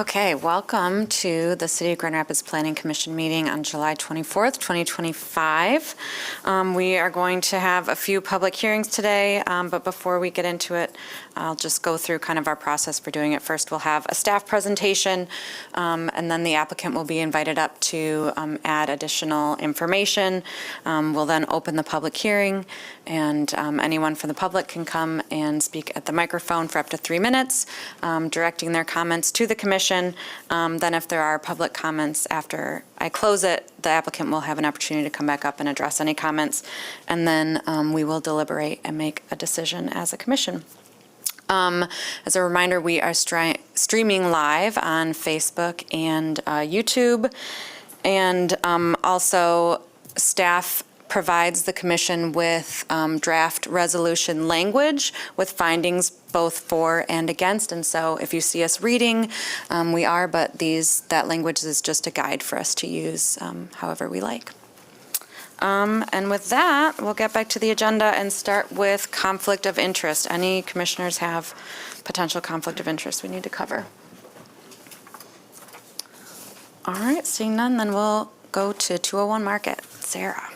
Okay, welcome to the City of Grand Rapids Planning Commission meeting on July 24th, 2025. We are going to have a few public hearings today, but before we get into it, I'll just go through kind of our process for doing it. First, we'll have a staff presentation, and then the applicant will be invited up to add additional information. We'll then open the public hearing, and anyone from the public can come and speak at the microphone for up to 3 minutes, directing their comments to the commission. Then if there are public comments after I close it, the applicant will have an opportunity to come back up and address any comments, and then we will deliberate and make a decision as a commission. As a reminder, we are streaming live on Facebook and YouTube, and also staff provides the commission with draft resolution language with findings both for and against. And so if you see us reading, we are, but that language is just a guide for us to use however we like. And with that, we'll get back to the agenda and start with conflict of interest. Any commissioners have potential conflict of interest we need to cover? All right, seeing none, then we'll go to 201 Market. Sarah.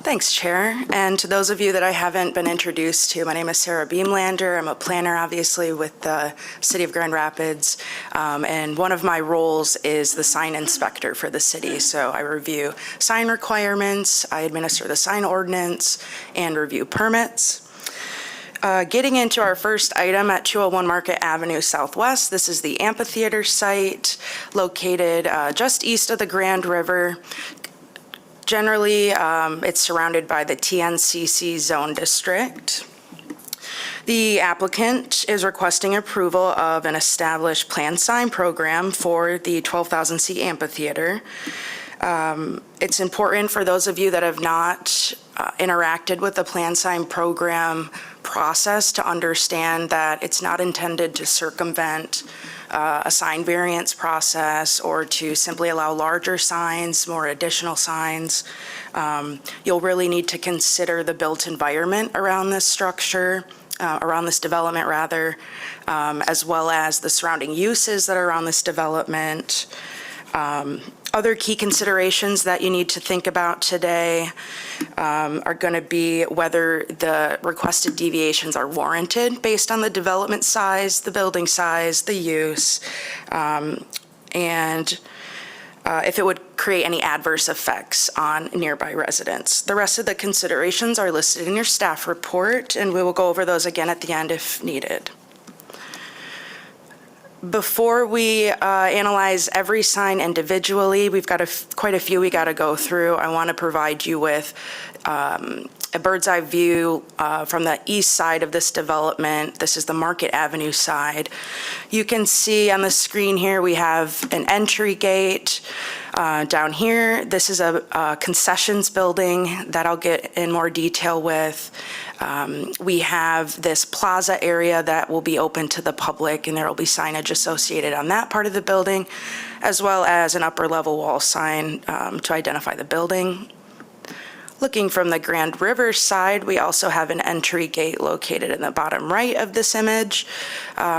Thanks, Chair. And to those of you that I haven't been introduced to, my name is Sarah Beamlander. I'm a planner, obviously, with the City of Grand Rapids. And one of my roles is the sign inspector for the city. So I review sign requirements, I administer the sign ordinance, and review permits. Getting into our first item at 201 Market Avenue Southwest, this is the amphitheater site located just east of the Grand River. Generally, it's surrounded by the TNCC zone district. The applicant is requesting approval of an established planned sign program for the 12,000-seat amphitheater. It's important for those of you that have not interacted with the planned sign program process to understand that it's not intended to circumvent a sign variance process or to simply allow larger signs, more additional signs. You'll really need to consider the built environment around this structure, around this development rather, as well as the surrounding uses that are around this development. Other key considerations that you need to think about today are going to be whether the requested deviations are warranted based on the development size, the building size, the use, and if it would create any adverse effects on nearby residents. The rest of the considerations are listed in your staff report, and we will go over those again at the end if needed. Before we analyze every sign individually, we've got quite a few we got to go through. I want to provide you with a bird's eye view from the east side of this development. This is the Market Avenue side. You can see on the screen here we have an entry gate. Down here, this is a concessions building that I'll get in more detail with. We have this plaza area that will be open to the public, and there will be signage associated on that part of the building, as well as an upper level wall sign to identify the building. Looking from the Grand River side, we also have an entry gate located in the bottom right of this image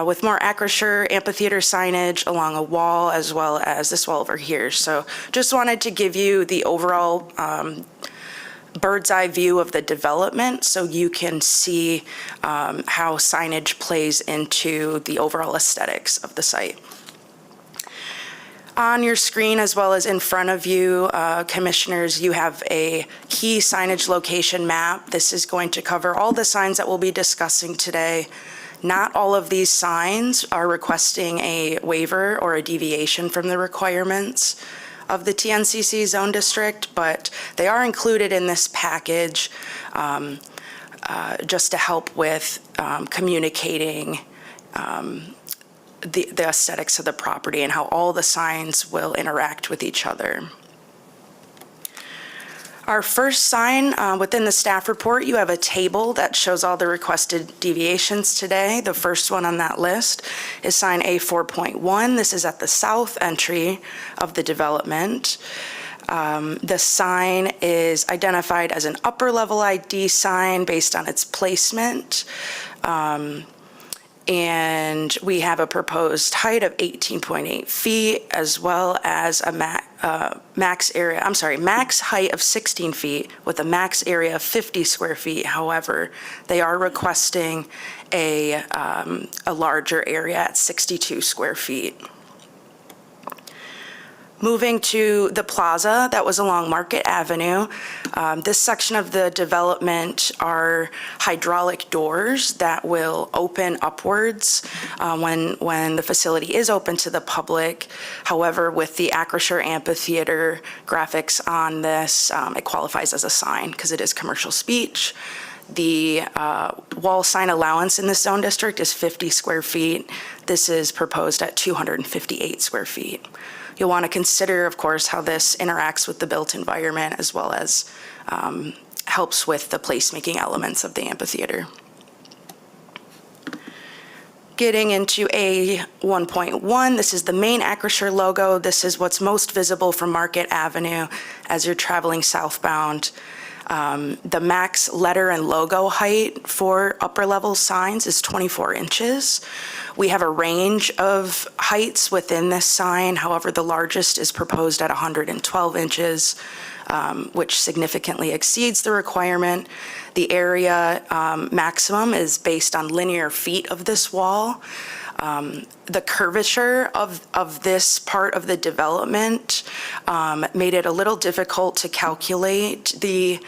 with more Acrisure amphitheater signage along a wall, as well as this wall over here. So just wanted to give you the overall bird's eye view of the development so you can see how signage plays into the overall aesthetics of the site. On your screen, as well as in front of you, commissioners, you have a key signage location map. This is going to cover all the signs that we'll be discussing today. Not all of these signs are requesting a waiver or a deviation from the requirements of the TNCC zone district, but they are included in this package just to help with communicating the aesthetics of the property and how all the signs will interact with each other. Our first sign within the staff report, you have a table that shows all the requested deviations today. The first one on that list is sign A4.1. This is at the south entry of the development. The sign is identified as an upper level ID sign based on its placement. And we have a proposed height of 18.8 feet, as well as a max height of 16 feet with a max area of 50 square feet. However, they are requesting a larger area at 62 square feet. Moving to the plaza that was along Market Avenue, this section of the development are hydraulic doors that will open upwards when the facility is open to the public. However, with the Acrisure Amphitheater graphics on this, it qualifies as a sign because it is commercial speech. The wall sign allowance in this zone district is 50 square feet. This is proposed at 258 square feet. You'll want to consider, of course, how this interacts with the built environment as well as helps with the placemaking elements of the amphitheater. Getting into A1.1, this is the main Acrisure logo. This is what's most visible from Market Avenue as you're traveling southbound. The max letter and logo height for upper level signs is 24 inches. We have a range of heights within this sign. However, the largest is proposed at 112 inches, which significantly exceeds the requirement. The area maximum is based on linear feet of this wall. The curvature of this part of the development made it a little difficult to calculate the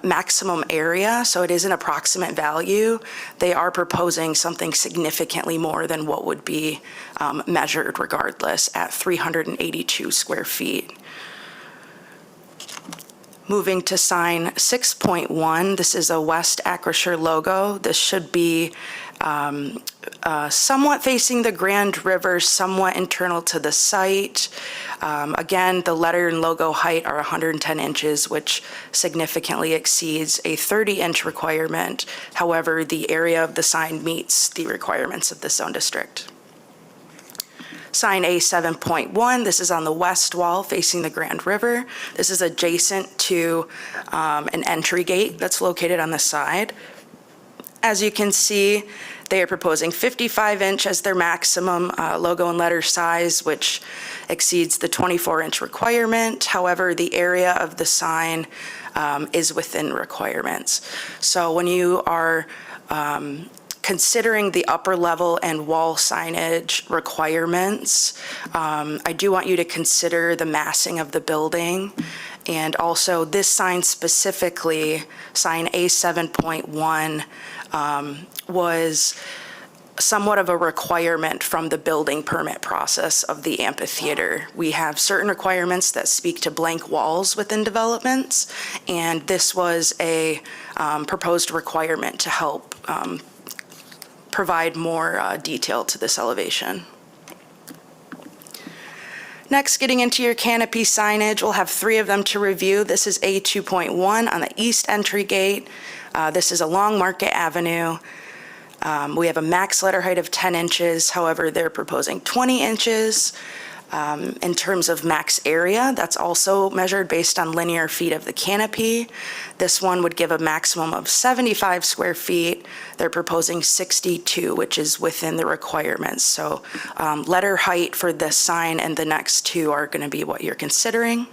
maximum area, so it is an approximate value. They are proposing something significantly more than what would be measured regardless at 382 square feet. Moving to sign 6.1, this is a West Acrisure logo. This should be somewhat facing the Grand River, somewhat internal to the site. Again, the letter and logo height are 110 inches, which significantly exceeds a 30-inch requirement. However, the area of the sign meets the requirements of the zone district. Sign A7.1, this is on the west wall facing the Grand River. This is adjacent to an entry gate that's located on the side. As you can see, they are proposing 55-inch as their maximum logo and letter size, which exceeds the 24-inch requirement. However, the area of the sign is within requirements. So when you are considering the upper level and wall signage requirements, I do want you to consider the massing of the building. And also this sign specifically, sign A7.1, was somewhat of a requirement from the building permit process of the amphitheater. We have certain requirements that speak to blank walls within developments, and this was a proposed requirement to help provide more detail to this elevation. Next, getting into your canopy signage, we'll have 3 of them to review. This is A2.1 on the east entry gate. This is along Market Avenue. We have a max letter height of 10 inches. However, they're proposing 20 inches. In terms of max area, that's also measured based on linear feet of the canopy. This one would give a maximum of 75 square feet. They're proposing 62, which is within the requirements. So letter height for this sign and the next 2 are going to be what you're considering.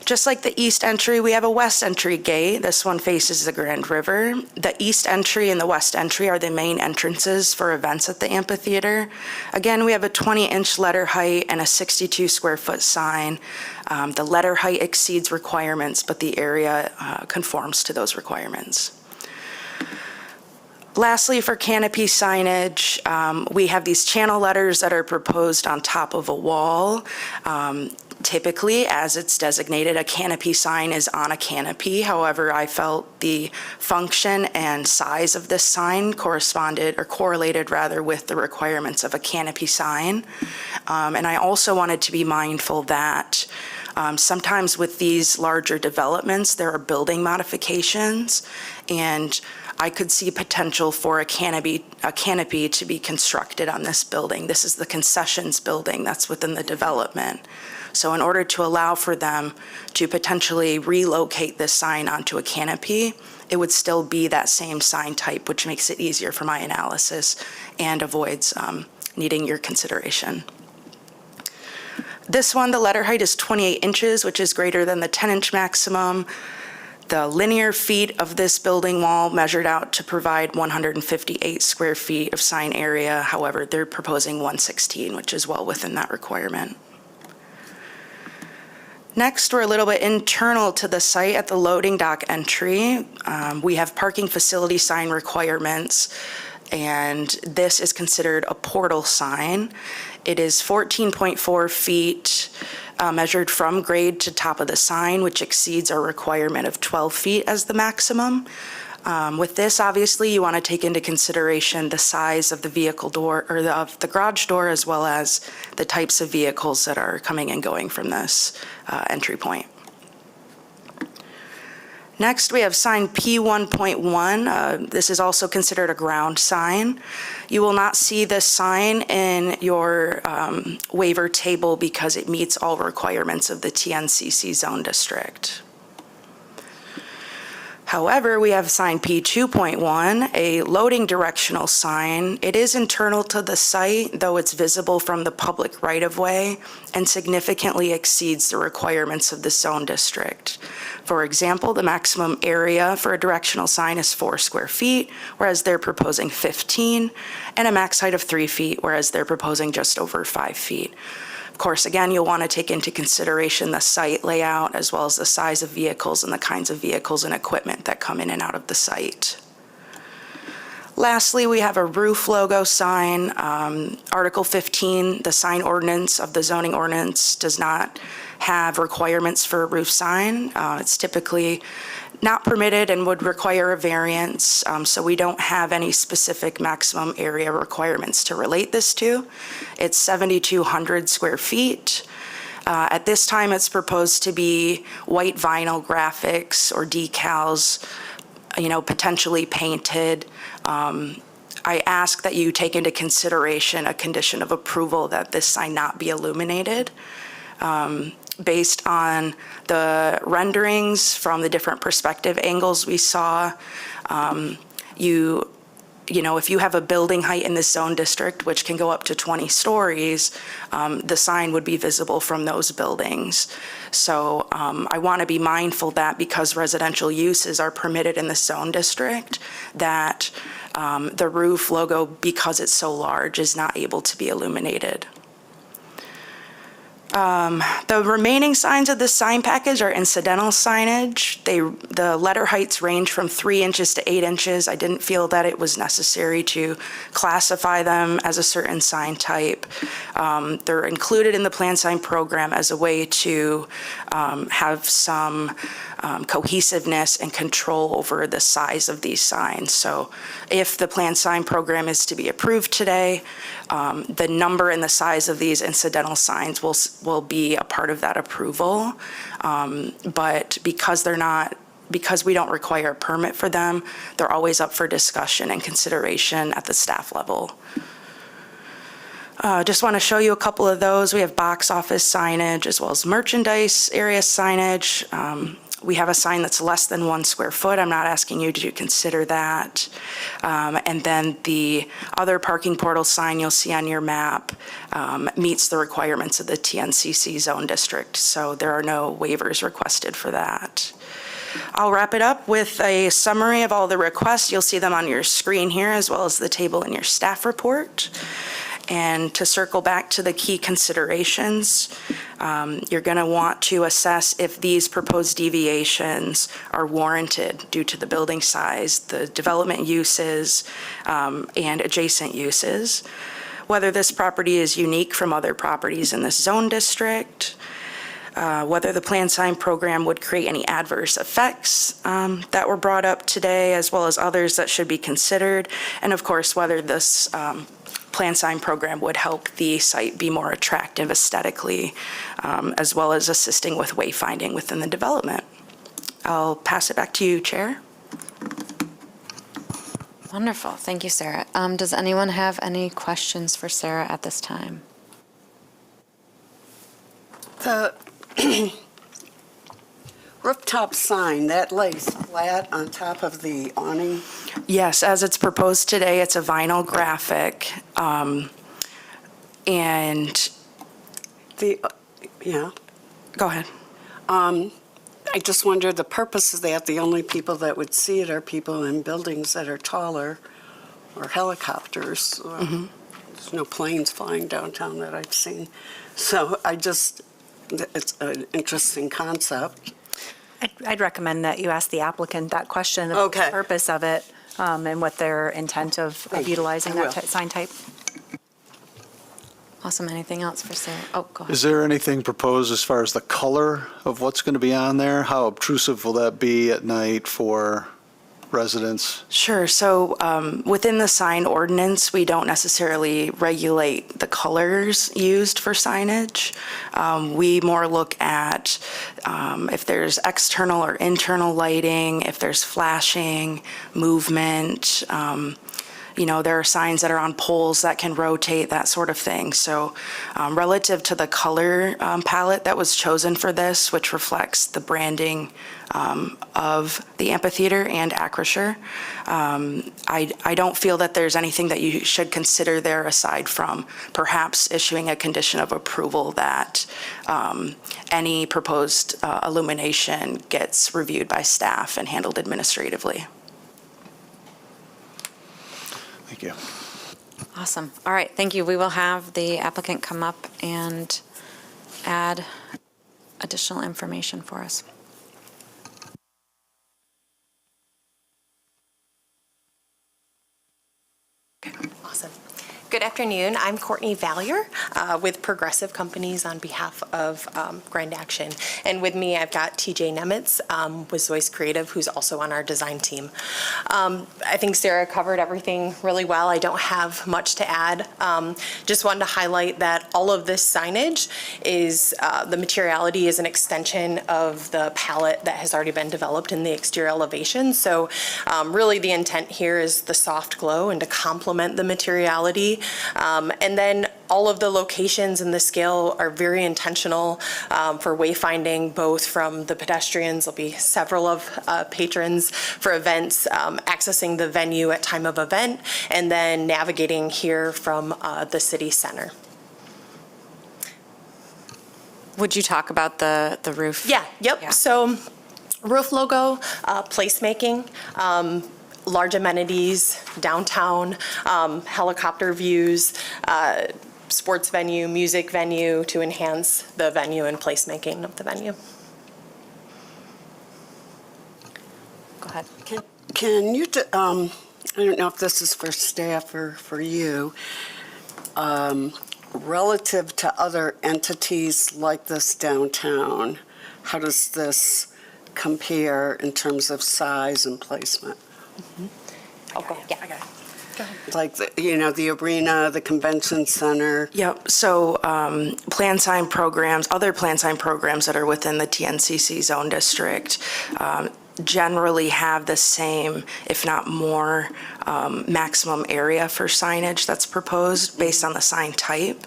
Just like the east entry, we have a west entry gate. This one faces the Grand River. The east entry and the west entry are the main entrances for events at the amphitheater. Again, we have a 20-inch letter height and a 62 square foot sign. The letter height exceeds requirements, but the area conforms to those requirements. Lastly, for canopy signage, we have these channel letters that are proposed on top of a wall. Typically, as it's designated, a canopy sign is on a canopy. However, I felt the function and size of this sign correlated with the requirements of a canopy sign. And I also wanted to be mindful that sometimes with these larger developments, there are building modifications, and I could see potential for a canopy to be constructed on this building. This is the concessions building that's within the development. So in order to allow for them to potentially relocate this sign onto a canopy, it would still be that same sign type, which makes it easier for my analysis and avoids needing your consideration. This one, the letter height is 28 inches, which is greater than the 10-inch maximum. The linear feet of this building wall measured out to provide 158 square feet of sign area. However, they're proposing 116, which is well within that requirement. Next, we're a little bit internal to the site at the loading dock entry. We have parking facility sign requirements, and this is considered a portal sign. It is 14.4 feet measured from grade to top of the sign, which exceeds our requirement of 12 feet as the maximum. With this, obviously, you want to take into consideration the size of the vehicle door or of the garage door, as well as the types of vehicles that are coming and going from this entry point. Next, we have sign P1.1. This is also considered a ground sign. You will not see this sign in your waiver table because it meets all requirements of the TNCC zone district. However, we have sign P2.1, a loading directional sign. It is internal to the site, though it's visible from the public right-of-way and significantly exceeds the requirements of the zone district. For example, the maximum area for a directional sign is 4 square feet, whereas they're proposing 15, and a max height of 3 feet, whereas they're proposing just over 5 feet. Of course, again, you'll want to take into consideration the site layout as well as the size of vehicles and the kinds of vehicles and equipment that come in and out of the site. Lastly, we have a roof logo sign. Article 15, the sign ordinance of the zoning ordinance, does not have requirements for a roof sign. It's typically not permitted and would require a variance, so we don't have any specific maximum area requirements to relate this to. It's 7,200 square feet. At this time, it's proposed to be white vinyl graphics or decals, potentially painted. I ask that you take into consideration a condition of approval that this sign not be illuminated. Based on the renderings from the different perspective angles we saw, if you have a building height in this zone district, which can go up to 20 stories, the sign would be visible from those buildings. So I want to be mindful that because residential uses are permitted in the zone district, that the roof logo, because it's so large, is not able to be illuminated. The remaining signs of this sign package are incidental signage. The letter heights range from 3 inches to 8 inches. I didn't feel that it was necessary to classify them as a certain sign type. They're included in the plan sign program as a way to have some cohesiveness and control over the size of these signs. So if the plan sign program is to be approved today, the number and the size of these incidental signs will be a part of that approval. But because we don't require a permit for them, they're always up for discussion and consideration at the staff level. Just want to show you a couple of those. We have box office signage as well as merchandise area signage. We have a sign that's less than 1 square foot. I'm not asking you to consider that. And then the other parking portal sign you'll see on your map meets the requirements of the TNCC zone district, so there are no waivers requested for that. I'll wrap it up with a summary of all the requests. You'll see them on your screen here as well as the table in your staff report. And to circle back to the key considerations, you're going to want to assess if these proposed deviations are warranted due to the building size, the development uses, and adjacent uses, whether this property is unique from other properties in this zone district, whether the plan sign program would create any adverse effects that were brought up today, as well as others that should be considered, and of course, whether this plan sign program would help the site be more attractive aesthetically, as well as assisting with wayfinding within the development. I'll pass it back to you, Chair. Wonderful. Thank you, Sarah. Does anyone have any questions for Sarah at this time? We're rooftop sign, that lays flat on top of the awning? Yes, as it's proposed today, it's a vinyl graphic. And, Yeah. go ahead. I just wonder the purpose of that. The only people that would see it are people in buildings that are taller or helicopters. There's no planes flying downtown that I've seen. So it's an interesting concept. I'd recommend that you ask the applicant that question, the Okay. purpose of it, and what their intent of Thank you. utilizing I that will. sign type. Awesome. Anything else for Sarah? Oh, go ahead. Is there anything proposed as far as the color of what's going to be on there? How obtrusive will that be at night for residents? Sure. So within the sign ordinance, we don't necessarily regulate the colors used for signage. We more look at if there's external or internal lighting, if there's flashing, movement. There are signs that are on poles that can rotate, that sort of thing. So relative to the color palette that was chosen for this, which reflects the branding of the amphitheater and Acrisure, I don't feel that there's anything that you should consider there aside from perhaps issuing a condition of approval that any proposed illumination gets reviewed by staff and handled administratively. Thank you. Awesome. All right, thank you. We will have the applicant come up and add additional information for us. Awesome. Good afternoon. I'm Courtney Valier with Progressive Companies on behalf of Grand Action. And with me, I've got TJ Nemitz with Zoyce Creative, who's also on our design team. I think Sarah covered everything really well. I don't have much to add. Just wanted to highlight that all of this signage is, the materiality is an extension of the palette that has already been developed in the exterior elevation. So really the intent here is the soft glow and to complement the materiality. And then all of the locations and the scale are very intentional for wayfinding, both from the pedestrians, there'll be several of patrons for events, accessing the venue at time of event, and then navigating here from the city center. Would you talk about the roof? Yeah, yep. Yeah. So roof logo, placemaking, large amenities, downtown, helicopter views, sports venue, music venue to enhance the venue and placemaking of the venue. Go ahead. Can you, I don't know if this is for staff or for you, relative to other entities like this downtown, how does this compare in terms of size and placement? Oh, go, yeah. Like, the arena, the convention center? Yep, so plan sign programs, other plan sign programs that are within the TNCC zone district generally have the same, if not more, maximum area for signage that's proposed based on the sign type.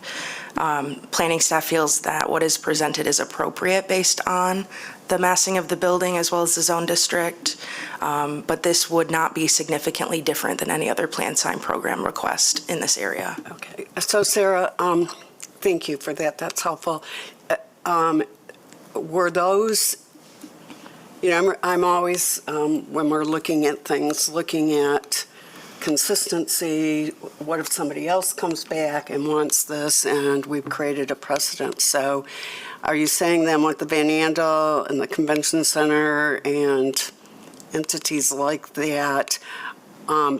Planning staff feels that what is presented is appropriate based on the massing of the building as well as the zone district, but this would not be significantly different than any other plan sign program request in this area. Okay, so Sarah, thank you for that, that's helpful. Were those, I'm always, when we're looking at things, looking at consistency, what if somebody else comes back and wants this and we've created a precedent? So are you saying then with the Van Andel and the Convention Center and entities like that,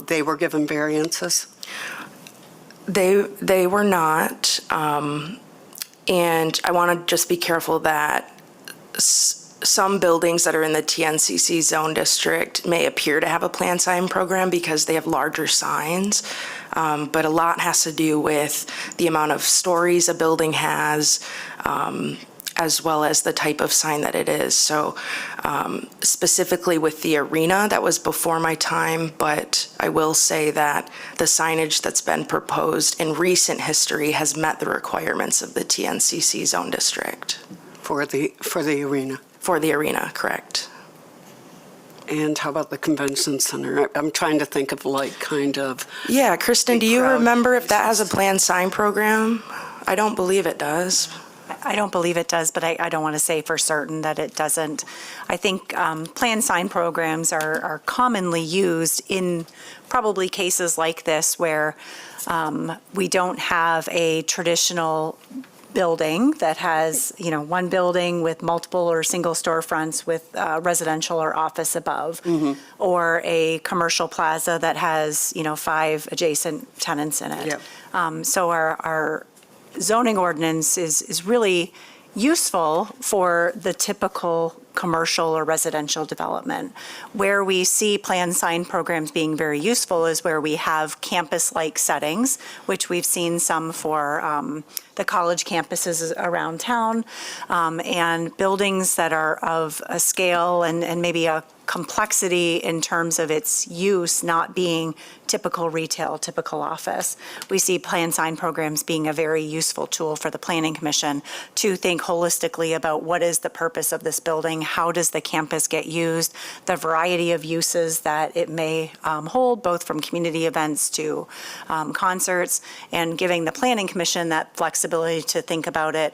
they were given variances? They were not, and I want to just be careful that some buildings that are in the TNCC zone district may appear to have a plan sign program because they have larger signs, but a lot has to do with the amount of stories a building has, as well as the type of sign that it is. So specifically with the arena, that was before my time, but I will say that the signage that's been proposed in recent history has met the requirements of the TNCC zone district. For the arena? For the arena, correct. And how about the convention center? I'm trying to think of like kind of, Yeah, Kristen, do Big you crowd remember if that has a places. planned sign program? I don't believe it does. I don't believe it does, but I don't want to say for certain that it doesn't. I think planned sign programs are commonly used in probably cases like this where we don't have a traditional building that has, one building with multiple or single storefronts with residential or office above, or a commercial plaza that has, 5 adjacent tenants in it. Yep. So our zoning ordinance is really useful for the typical commercial or residential development. Where we see planned sign programs being very useful is where we have campus-like settings, which we've seen some for the college campuses around town, and buildings that are of a scale and maybe a complexity in terms of its use not being typical retail, typical office. We see planned sign programs being a very useful tool for the Planning Commission to think holistically about what is the purpose of this building, how does the campus get used, the variety of uses that it may hold, both from community events to concerts, and giving the Planning Commission that flexibility to think about it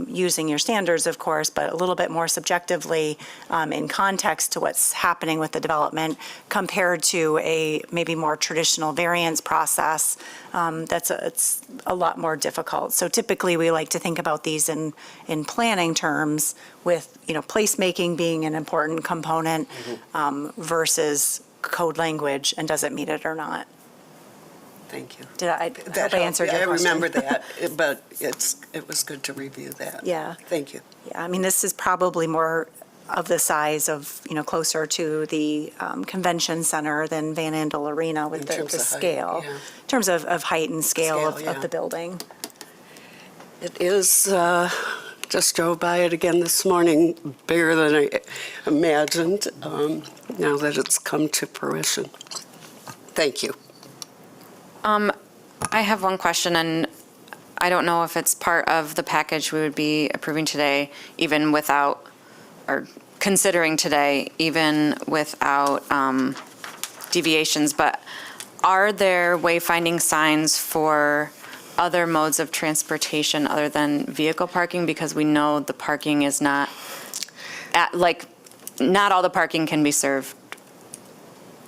using your standards, of course, but a little bit more subjectively in context to what's happening with the development compared to a maybe more traditional variance process it's a lot more difficult. So typically we like to think about these in planning terms with, placemaking being an important component versus code language and does it meet it or not. thank you. Did I hope I answered your I question? remember that, but it was good to review that. Yeah. Thank you. Yeah, I mean, this is probably more of the size of, closer to the convention center than Van Andel Arena with In the terms of height, scale. yeah. In terms of height and scale Scale, of yeah. the building. It is, just drove by it again this morning, bigger than I imagined, now that it's come to fruition. Thank you. I have one question, and I don't know if it's part of the package we would be approving today, even without, or considering today, even without deviations, but are there wayfinding signs for other modes of transportation other than vehicle parking? Because we know the parking is not, not all the parking can be served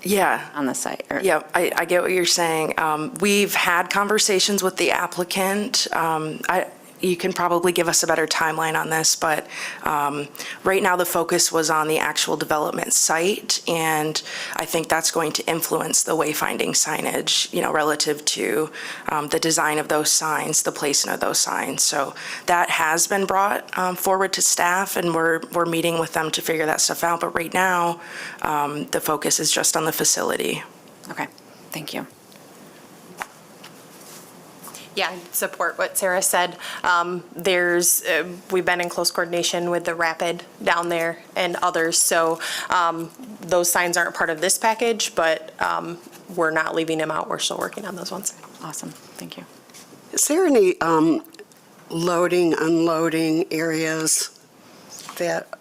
Yeah. on the site. Yeah, I get what you're saying. We've had conversations with the applicant. You can probably give us a better timeline on this, but right now the focus was on the actual development site, and I think that's going to influence the wayfinding signage, relative to the design of those signs, the placement of those signs. So that has been brought forward to staff, and we're meeting with them to figure that stuff out. But right now, the focus is just on the facility. Okay, thank you. Yeah, I support what Sarah said. We've been in close coordination with the Rapid down there and others, so those signs aren't part of this package, but we're not leaving them out. We're still working on those ones. Awesome, thank you. Is there any loading, unloading areas that,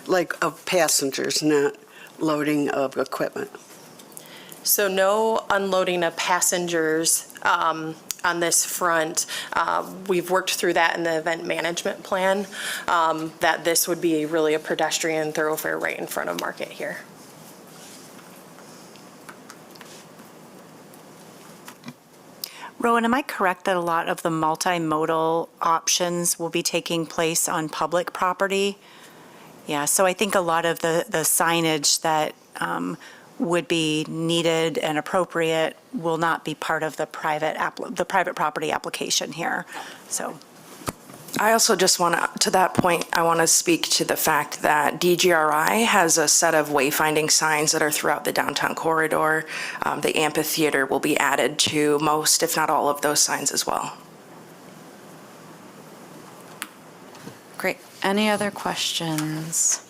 like of passengers, not loading of equipment? So no unloading of passengers on this front. We've worked through that in the event management plan, that this would be really a pedestrian thoroughfare right in front of Market here. Rowan, am I correct that a lot of the multimodal options will be taking place on public property? Yeah, so I think a lot of the signage that would be needed and appropriate will not be part of the private property application here, so. I also just want to that point, I want to speak to the fact that DGRI has a set of wayfinding signs that are throughout the downtown corridor. The amphitheater will be added to most, if not all, of those signs as well. Great. Any other questions?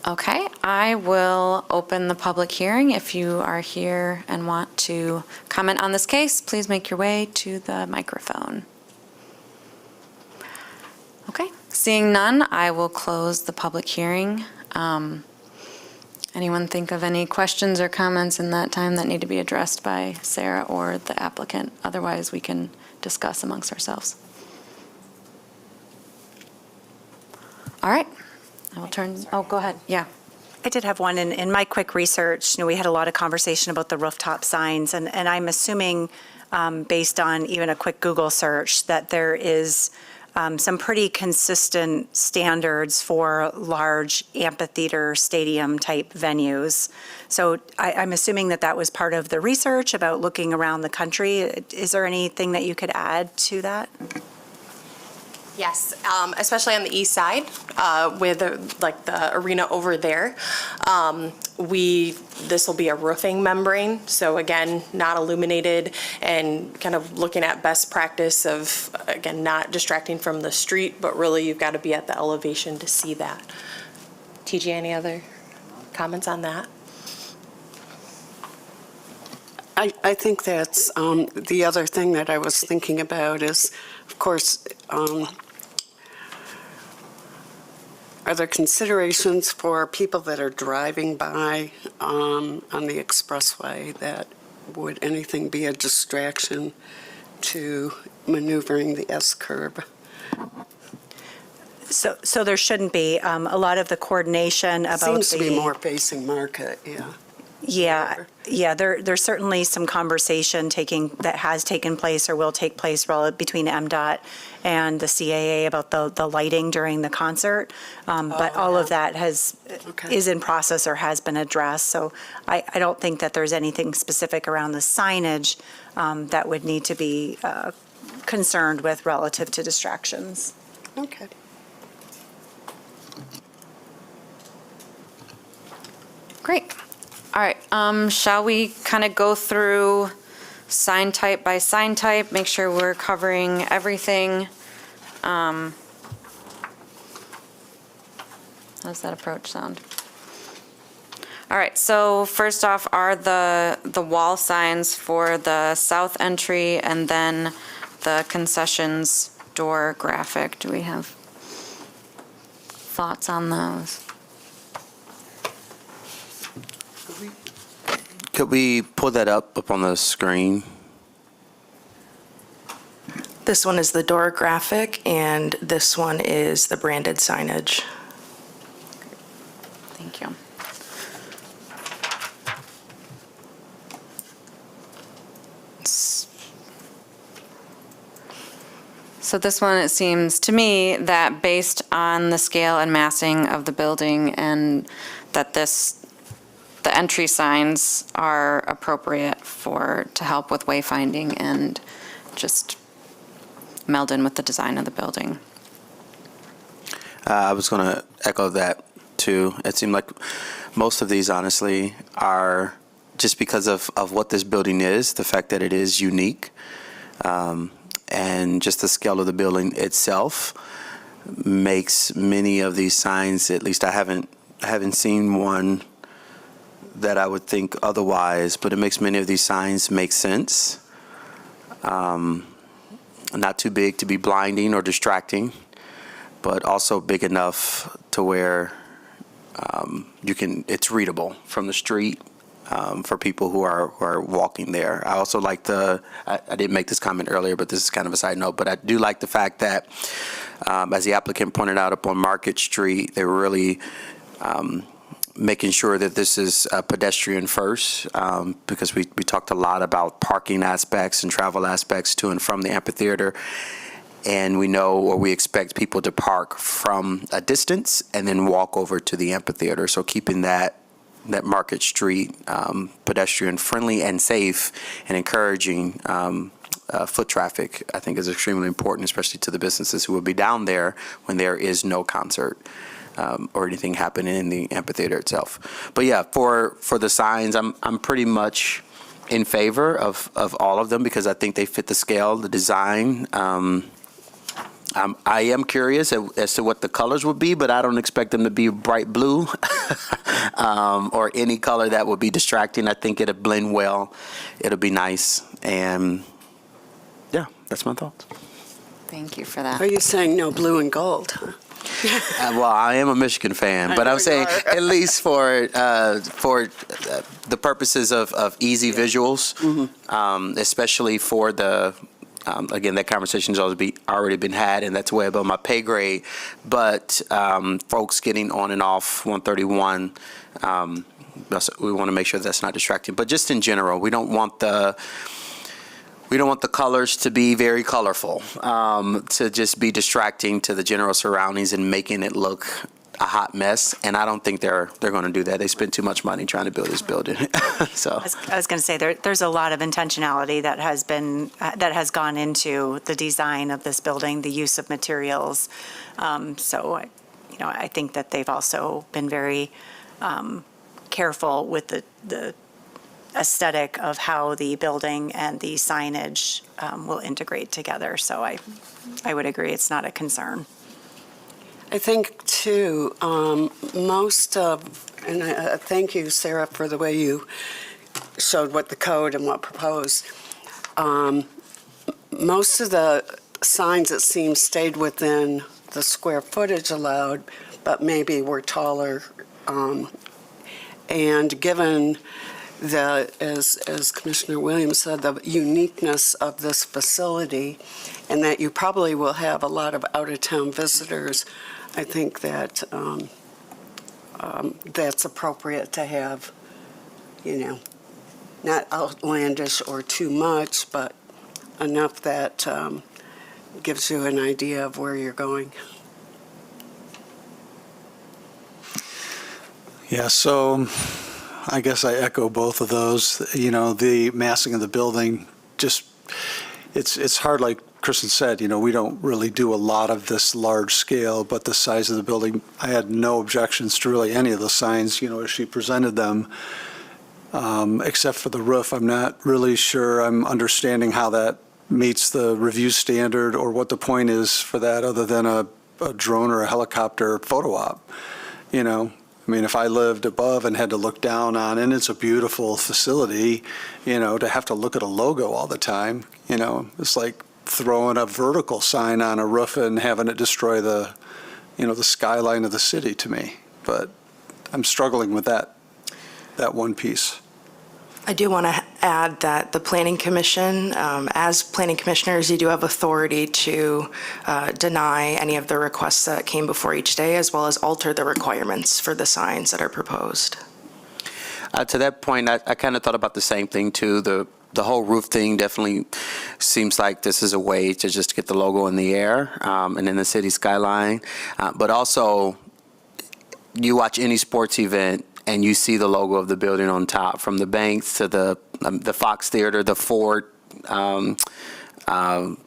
Okay, I will open the public hearing. If you are here and want to comment on this case, please make your way to the microphone. Okay, Seeing none, I will close the public hearing. Anyone think of any questions or comments in that time that need to be addressed by Sarah or the applicant? Otherwise, we can discuss amongst ourselves. All right. I will turn, oh, go ahead. Yeah. I did have one. In my quick research, we had a lot of conversation about the rooftop signs, and I'm assuming, based on even a quick Google search, that there is some pretty consistent standards for large amphitheater stadium-type venues. So I'm assuming that that was part of the research about looking around the country. Is there anything that you could add to that? Yes, especially on the east side, with the arena over there. This will be a roofing membrane, so again, not illuminated, and kind of looking at best practice of, again, not distracting from the street, but really you've got to be at the elevation to see that. TJ, any other comments on that? I think that's the other thing that I was thinking about is, of course, are there considerations for people that are driving by on the expressway that would anything be a distraction to maneuvering the S-curve? So there shouldn't be. A lot of the coordination about Seems to be more facing Market, yeah. Yeah, there's certainly some conversation that has taken place or will take place between MDOT and the CAA about the lighting during the concert. But all of that Okay. is in process or has been addressed. So I don't think that there's anything specific around the signage that would need to be concerned with relative to distractions. Okay. Great. All right, shall we kind of go through sign type by sign type, make sure we're covering everything? How does that approach sound? All right, so first off are the wall signs for the south entry and then the concessions door graphic. Do we have thoughts on those? Could we pull that up on the screen? This one is the door graphic, and this one is the branded signage. Thank you. So this one, it seems to me that based on the scale and massing of the building and that the entry signs are appropriate to help with wayfinding and just meld in with the design of the building. I was going to echo that too. It seemed like most of these, honestly, are just because of what this building is, the fact that it is unique, and just the scale of the building itself makes many of these signs, at least I haven't seen one that I would think otherwise, but it makes many of these signs make sense. Not too big to be blinding or distracting, but also big enough to where it's readable from the street for people who are walking there. I also like I didn't make this comment earlier, but this is kind of a side note, but I do like the fact that, as the applicant pointed out up on Market Street, they're really making sure that this is pedestrian first, because we talked a lot about parking aspects and travel aspects to and from the amphitheater. And we know, or we expect people to park from a distance and then walk over to the amphitheater. So keeping that Market Street pedestrian friendly and safe and encouraging foot traffic, I think is extremely important, especially to the businesses who will be down there when there is no concert or anything happening in the amphitheater itself. But yeah, for the signs, I'm pretty much in favor of all of them because I think they fit the scale, the design. I am curious as to what the colors would be, but I don't expect them to be bright blue or any color that would be distracting. I think it'll blend well. It'll be nice. And yeah, that's my thoughts. Thank you for that. Are you saying no blue and gold, huh? Well, I am a Michigan fan, but know I'm saying you are. at least for the purposes of easy visuals, especially for the. Again, that conversation's already been had, and that's way above my pay grade. But folks getting on and off 131, we want to make sure that's not distracting. But just in general, we don't want the colors to be very colorful, to just be distracting to the general surroundings and making it look a hot mess. And I don't think they're going to do that. They spent too much money trying to build this building. So I was going to say, there's a lot of intentionality that has gone into the design of this building, the use of materials. So, I think that they've also been very careful with the aesthetic of how the building and the signage will integrate together. So I would agree, it's not a concern. I think, too, most of, and thank you, Sarah, for the way you showed what the code and what proposed. Most of the signs, it seems, stayed within the square footage allowed, but maybe were taller. And given as Commissioner Williams said, the uniqueness of this facility, and that you probably will have a lot of out-of-town visitors, I think that that's appropriate to have, not outlandish or too much, but enough that gives you an idea of where you're going. Yeah, so I guess I echo both of those. The massing of the building, just, it's hard, like Kristen said, we don't really do a lot of this large scale, but the size of the building, I had no objections to really any of the signs, as she presented them, except for the roof. I'm not really sure I'm understanding how that meets the review standard or what the point is for that other than a drone or a helicopter photo op, if I lived above and had to look down on it, it's a beautiful facility, to have to look at a logo all the time, it's like throwing a vertical sign on a roof and having it destroy the skyline of the city to me. But I'm struggling with that one piece. I do want to add that the Planning Commission, as planning commissioners, you do have authority to deny any of the requests that came before each day, as well as alter the requirements for the signs that are proposed. to that point, I kind of thought about the same thing too. The whole roof thing definitely seems like this is a way to just get the logo in the air and in the city skyline. But also, you watch any sports event and you see the logo of the building on top, from the Banks to the Fox Theater, the Ford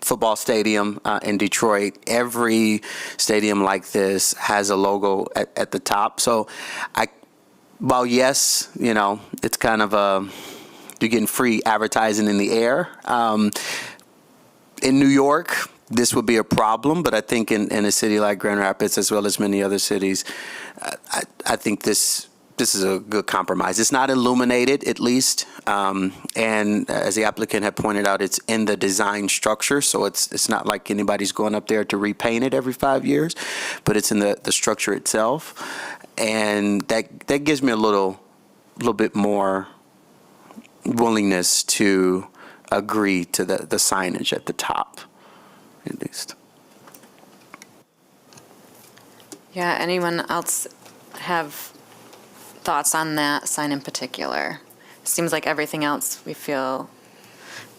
football stadium in Detroit. Every stadium like this has a logo at the top. So, while yes, it's kind of you're getting free advertising in the air. In New York, this would be a problem, but I think in a city like Grand Rapids, as well as many other cities, I think this is a good compromise. It's not illuminated, at least, and as the applicant had pointed out, it's in the design structure, so it's not like anybody's going up there to repaint it every 5 years, but it's in the structure itself, and that gives me a little bit more willingness to agree to the signage at the top, at least. Yeah, anyone else have thoughts on that sign in particular? Seems like everything else we feel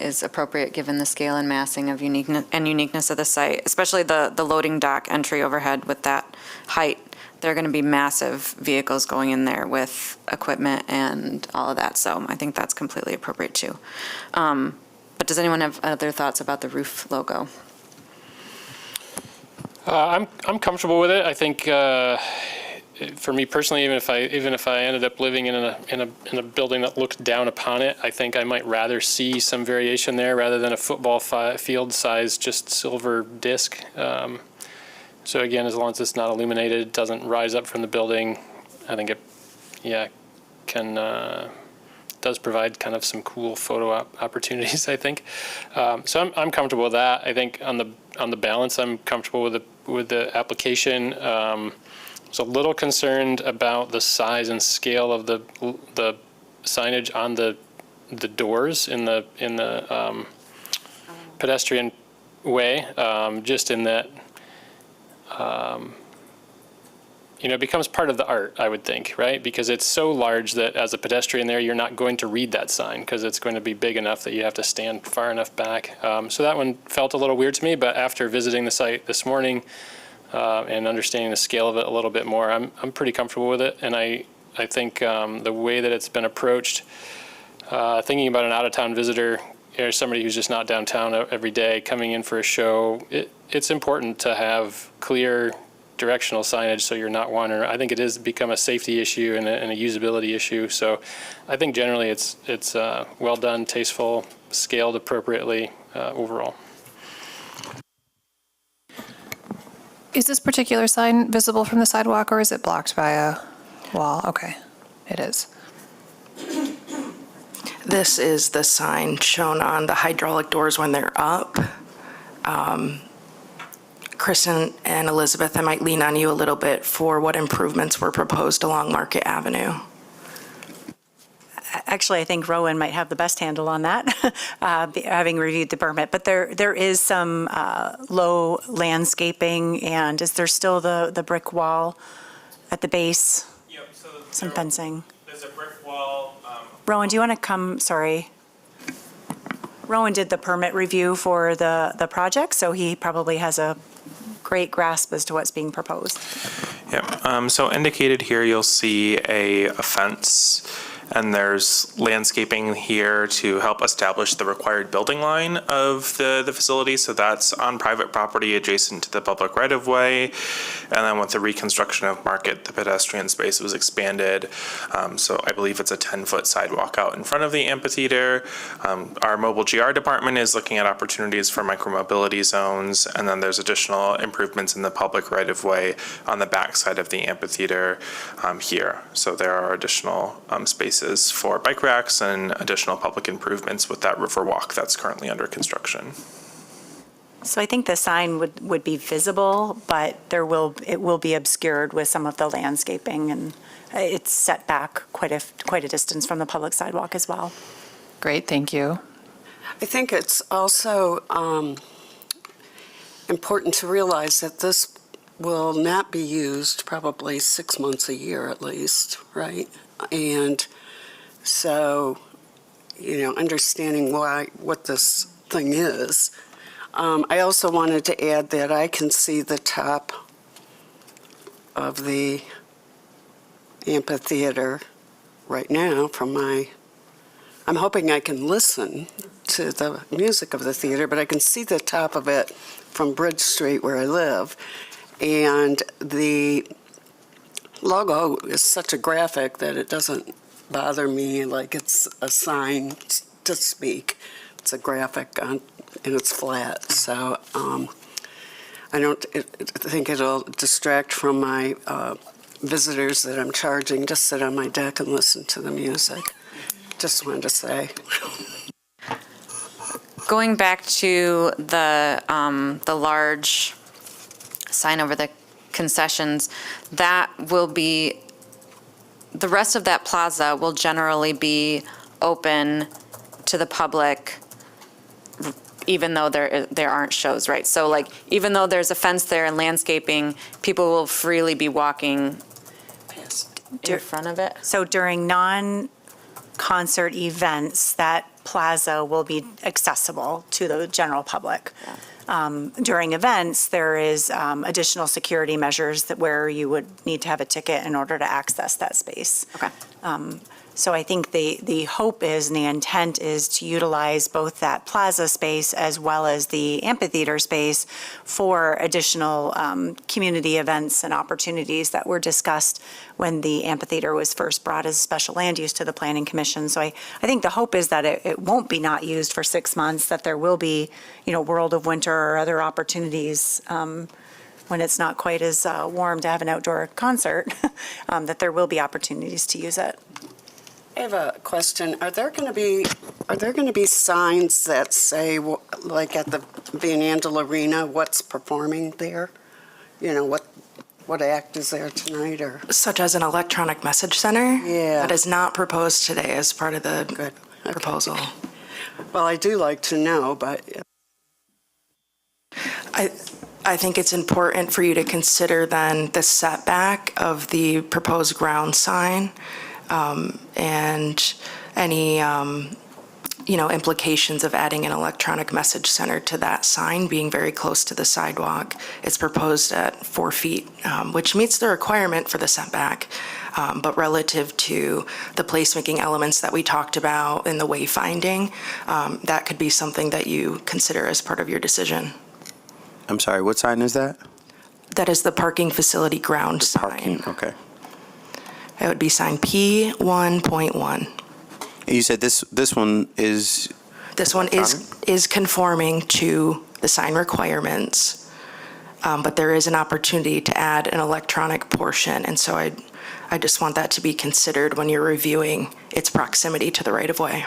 is appropriate given the scale and massing of uniqueness of the site, especially the loading dock entry overhead with that height. There are going to be massive vehicles going in there with equipment and all of that, so I think that's completely appropriate too. But does anyone have other thoughts about the roof logo? I'm comfortable with it. I think for me personally, even if I ended up living in a building that looked down upon it, I think I might rather see some variation there rather than a football field size just silver disc. So again, as long as it's not illuminated, doesn't rise up from the building, I think it, doesn't does provide kind of some cool photo opportunities, I think. So I'm comfortable with that. I think on the balance, I'm comfortable with the application. I was a little concerned about the size and scale of the signage on the doors in the pedestrian way, just in that, it becomes part of the art, I would think, right? Because it's so large that as a pedestrian there, you're not going to read that sign because it's going to be big enough that you have to stand far enough back. So that one felt a little weird to me, but after visiting the site this morning and understanding the scale of it a little bit more, I'm pretty comfortable with it. And I think the way that it's been approached, thinking about an out-of-town visitor, or somebody who's just not downtown every day coming in for a show, it's important to have clear directional signage so you're not wandering. I think it has become a safety issue and a usability issue. So I think generally it's well done, tasteful, scaled appropriately overall. Is this particular sign visible from the sidewalk, or is it blocked by a wall? Okay, it is. This is the sign shown on the hydraulic doors when they're up. Kristen and Elizabeth, I might lean on you a little bit for what improvements were proposed along Market Avenue. Actually, I think Rowan might have the best handle on that, having reviewed the permit. But there is some low landscaping, and is there still the brick wall at the base? Yep, so Some fencing. there's a brick wall. Rowan, do you want to come, sorry. Rowan did the permit review for the project, so he probably has a great grasp as to what's being proposed. Yep, so indicated here, you'll see a fence, and there's landscaping here to help establish the required building line of the facility. So that's on private property adjacent to the public right-of-way. And then with the reconstruction of Market, the pedestrian space was expanded. So I believe it's a 10-foot sidewalk out in front of the amphitheater. Our mobile GR department is looking at opportunities for micromobility zones. And then there's additional improvements in the public right-of-way on the backside of the amphitheater here. So there are additional spaces for bike racks and additional public improvements with that river walk that's currently under construction. So I think the sign would be visible, but it will be obscured with some of the landscaping, and it's set back quite a distance from the public sidewalk as well. Great, thank you. I think it's also important to realize that this will not be used probably 6 months a year at least, right? And so, understanding what this thing is. I also wanted to add that I can see the top of the amphitheater right now I'm hoping I can listen to the music of the theater, but I can see the top of it from Bridge Street where I live. And the logo is such a graphic that it doesn't bother me like it's a sign to speak. It's a graphic and it's flat. So I don't think it'll distract from my visitors that I'm charging to sit on my deck and listen to the music. Just wanted to say. Going back to the large sign over the concessions, the rest of that plaza will generally be open to the public, even though there aren't shows, right? So like, even though there's a fence there and landscaping, people will freely be walking in front of it. So during non-concert events, that plaza will be accessible to the general public. During events, there is additional security measures where you would need to have a ticket in order to access that space. Okay. So I think the hope is and the intent is to utilize both that plaza space as well as the amphitheater space for additional community events and opportunities that were discussed when the amphitheater was first brought as special land use to the Planning Commission. So I think the hope is that it won't be not used for 6 months, that there will be, World of Winter or other opportunities when it's not quite as warm to have an outdoor concert, that there will be opportunities to use it. I have a question. Are there going to be signs that say, like at the Van Andel Arena, what's performing there? You know, what act is there tonight, or? Such as an electronic message center? Yeah. That is not proposed today as part of the Good. Okay. proposal. Well, I do like to know, but I think it's important for you to consider then the setback of the proposed ground sign and any, implications of adding an electronic message center to that sign being very close to the sidewalk. It's proposed at 4 feet, which meets the requirement for the setback. But relative to the placemaking elements that we talked about in the wayfinding, that could be something that you consider as part of your decision. I'm sorry, what sign is that? That is the parking facility ground sign. Parking, okay. It would be sign P1.1. You said this one is, This one is conforming to the sign requirements, but there is an opportunity to add an electronic portion, and so I just want that to be considered when you're reviewing its proximity to the right-of-way.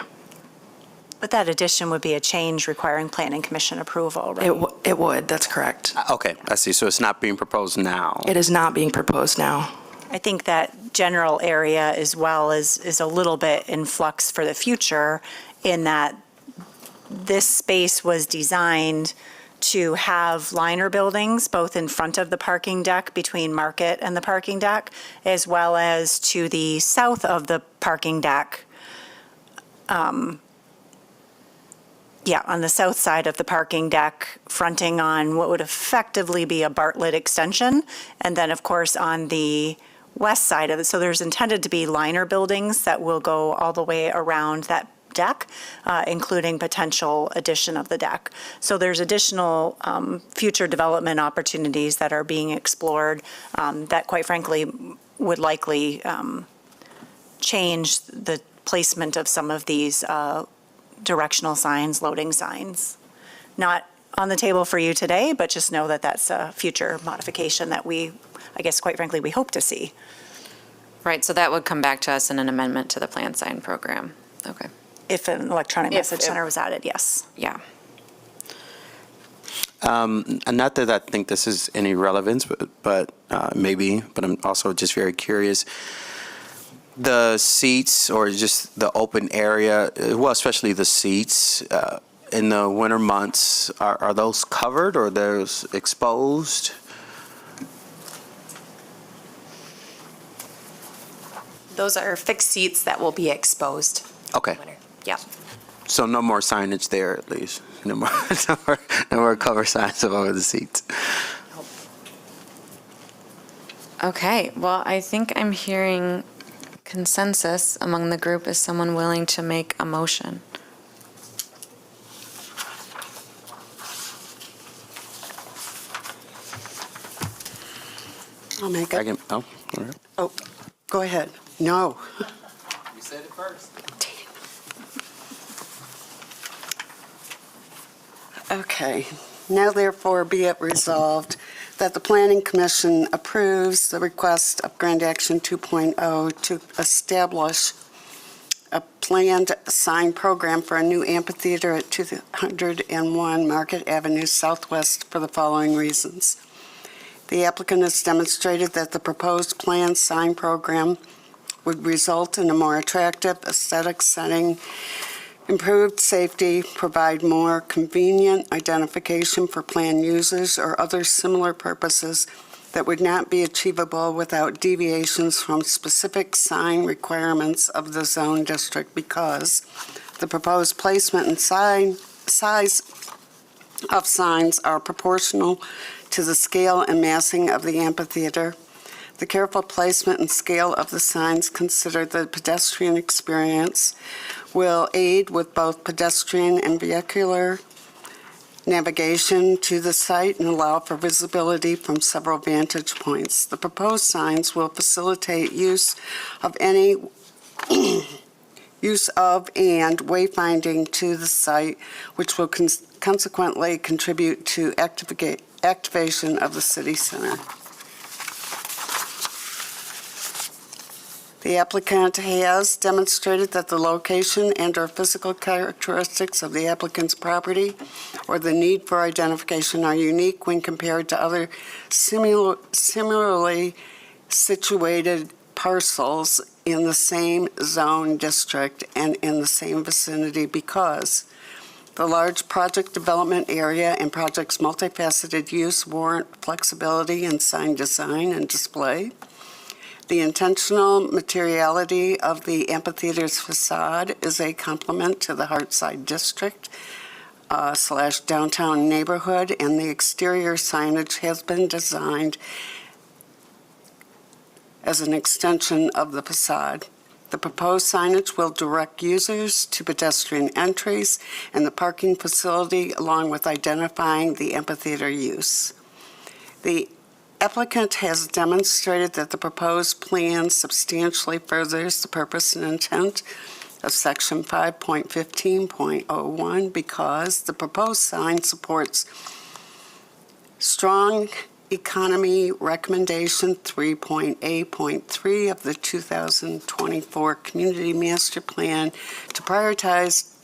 But that addition would be a change requiring planning commission approval, right? It would, that's correct. okay, I see, so it's not being proposed now. It is not being proposed now. I think that general area as well is a little bit in flux for the future in that this space was designed to have liner buildings both in front of the parking deck between Market and the parking deck, as well as to the south of the parking deck. On the south side of the parking deck, fronting on what would effectively be a Bartlett extension, and then, of course, on the west side of it. So there's intended to be liner buildings that will go all the way around that deck, including potential addition of the deck. So there's additional future development opportunities that are being explored that, quite frankly, would likely change the placement of some of these directional signs, loading signs. Not on the table for you today, but just know that that's a future modification that we, I guess, quite frankly, we hope to see. Right, so that would come back to us in an amendment to the plan sign program. Okay, If an electronic If- message center was added, yes. yeah. And not that I think this is any relevance, but maybe, but I'm also just very curious. The seats or just the open area, well, especially the seats, in the winter months, are those covered or those exposed? Those are fixed seats that will be exposed. Okay, Yeah. so no more signage there at least? No more, no more cover signs over the seats? Okay, well, I think I'm hearing consensus among the group. Is someone willing to make a motion? I'll make I it. can, oh, all right. Oh, go ahead. No. You said it first. Okay. Now therefore be it resolved that the Planning Commission approves the request of Grand Action 2.0 to establish a planned sign program for a new amphitheater at 201 Market Avenue Southwest for the following reasons. The applicant has demonstrated that the proposed planned sign program would result in a more attractive aesthetic setting, improved safety, provide more convenient identification for planned users or other similar purposes that would not be achievable without deviations from specific sign requirements of the zone district because the proposed placement and size of signs are proportional to the scale and massing of the amphitheater. The careful placement and scale of the signs consider the pedestrian experience will aid with both pedestrian and vehicular navigation to the site and allow for visibility from several vantage points. The proposed signs will facilitate use of and wayfinding to the site, which will consequently contribute to activation of the city center. The The applicant has demonstrated that the location and/or physical characteristics of the applicant's property or the need for identification are unique when compared to other similarly situated parcels in the same zone district and in the same vicinity because the large project development area and project's multifaceted use warrant flexibility in sign design and display. The intentional materiality of the amphitheater's facade is a complement to the Hartside District / downtown neighborhood, and the exterior signage has been designed as an extension of the facade. The proposed signage will direct users to pedestrian entries and the parking facility, along with identifying the amphitheater use. The applicant has demonstrated that the proposed plan substantially furthers the purpose and intent of Section 5.15.01 because the proposed sign supports strong economy recommendation 3.A.3 of the 2024 Community Master Plan to prioritize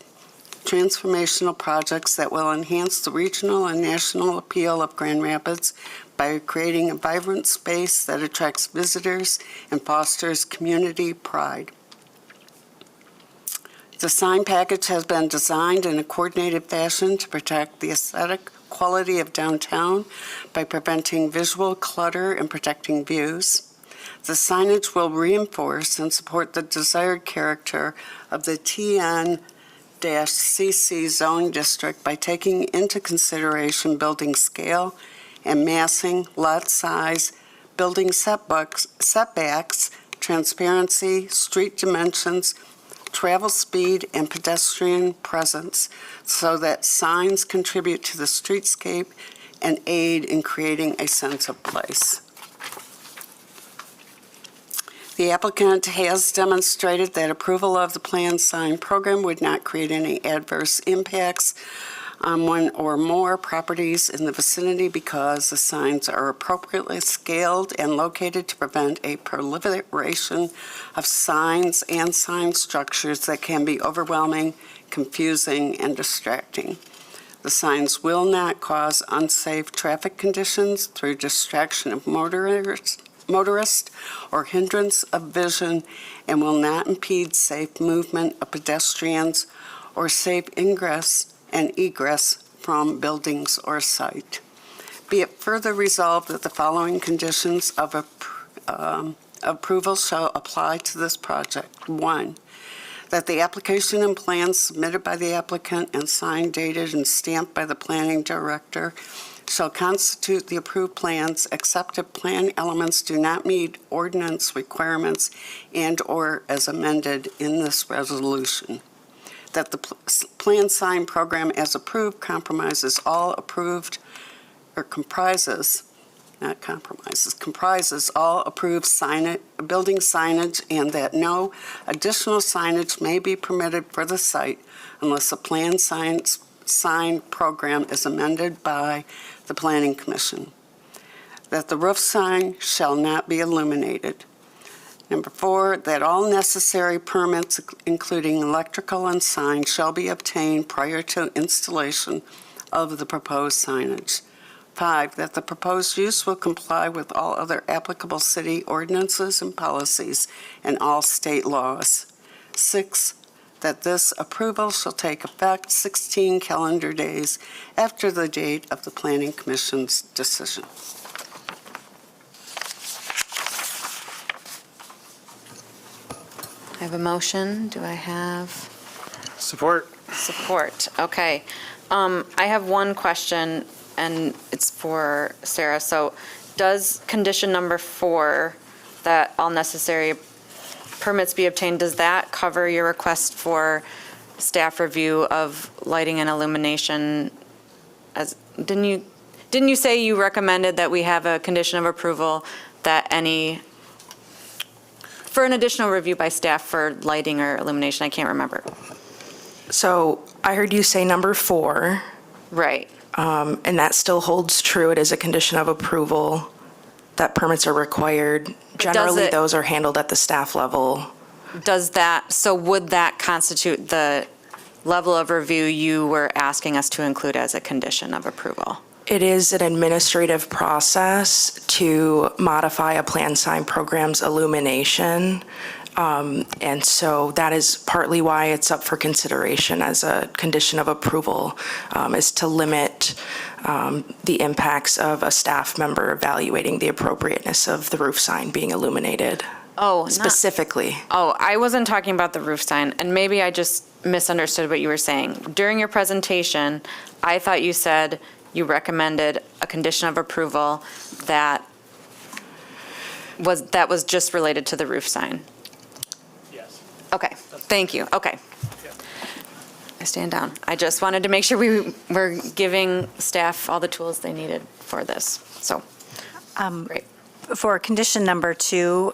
transformational projects that will enhance the regional and national appeal of Grand Rapids by creating a vibrant space that attracts visitors and fosters community pride. The sign package has been designed in a coordinated fashion to protect the aesthetic quality of downtown by preventing visual clutter and protecting views. The signage will reinforce and support the desired character of the TN-CC zone district by taking into consideration building scale and massing, lot size, building setbacks, transparency, street dimensions, travel speed, and pedestrian presence so that signs contribute to the streetscape and aid in creating a sense of place. The applicant has demonstrated that approval of the planned sign program would not create any adverse impacts on one or more properties in the vicinity because the signs are appropriately scaled and located to prevent a proliferation of signs and sign structures that can be overwhelming, confusing, and distracting. The signs will not cause unsafe traffic conditions through distraction of motorists or hindrance of vision and will not impede safe movement of pedestrians or safe ingress and egress from buildings or site. Be it further resolved that the following conditions of approval shall apply to this project. 1, that the application and plans submitted by the applicant and signed, dated, and stamped by the planning director shall constitute the approved plans, except if plan elements do not meet ordinance requirements and/or as amended in this resolution. That the plan sign program as approved comprises all approved building signage, and that no additional signage may be permitted for the site unless a plan sign program is amended by the Planning Commission. That the roof sign shall not be illuminated. Number 4, that all necessary permits, including electrical and sign, shall be obtained prior to installation of the proposed signage. 5, that the proposed use will comply with all other applicable city ordinances and policies and all state laws. 6, that this approval shall take effect 16 calendar days after the date of the Planning Commission's decision. I have a motion. Do I have Support. support? Okay. I have one question, and it's for Sarah. So does condition number 4, that all necessary permits be obtained, does that cover your request for staff review of lighting and illumination? Didn't you say you recommended that we have a condition of approval that for an additional review by staff for lighting or illumination? I can't remember. So I heard you say number 4, Right. and that still holds true. It is a condition of approval that permits are required Generally, it- those are handled at the staff level. So would that constitute the level of review you were asking us to include as a condition of approval? It is an administrative process to modify a plan sign program's illumination. And so that is partly why it's up for consideration as a condition of approval, is to limit the impacts of a staff member evaluating the appropriateness of the roof sign being illuminated. Oh, Specifically. I wasn't talking about the roof sign, and maybe I just misunderstood what you were saying. During your presentation, I thought you said you recommended a condition of approval that was just related to the roof sign. Yes. Okay, thank you, okay. I stand down. I just wanted to make sure we were giving staff all the tools they needed for this, so, great. For condition number 2,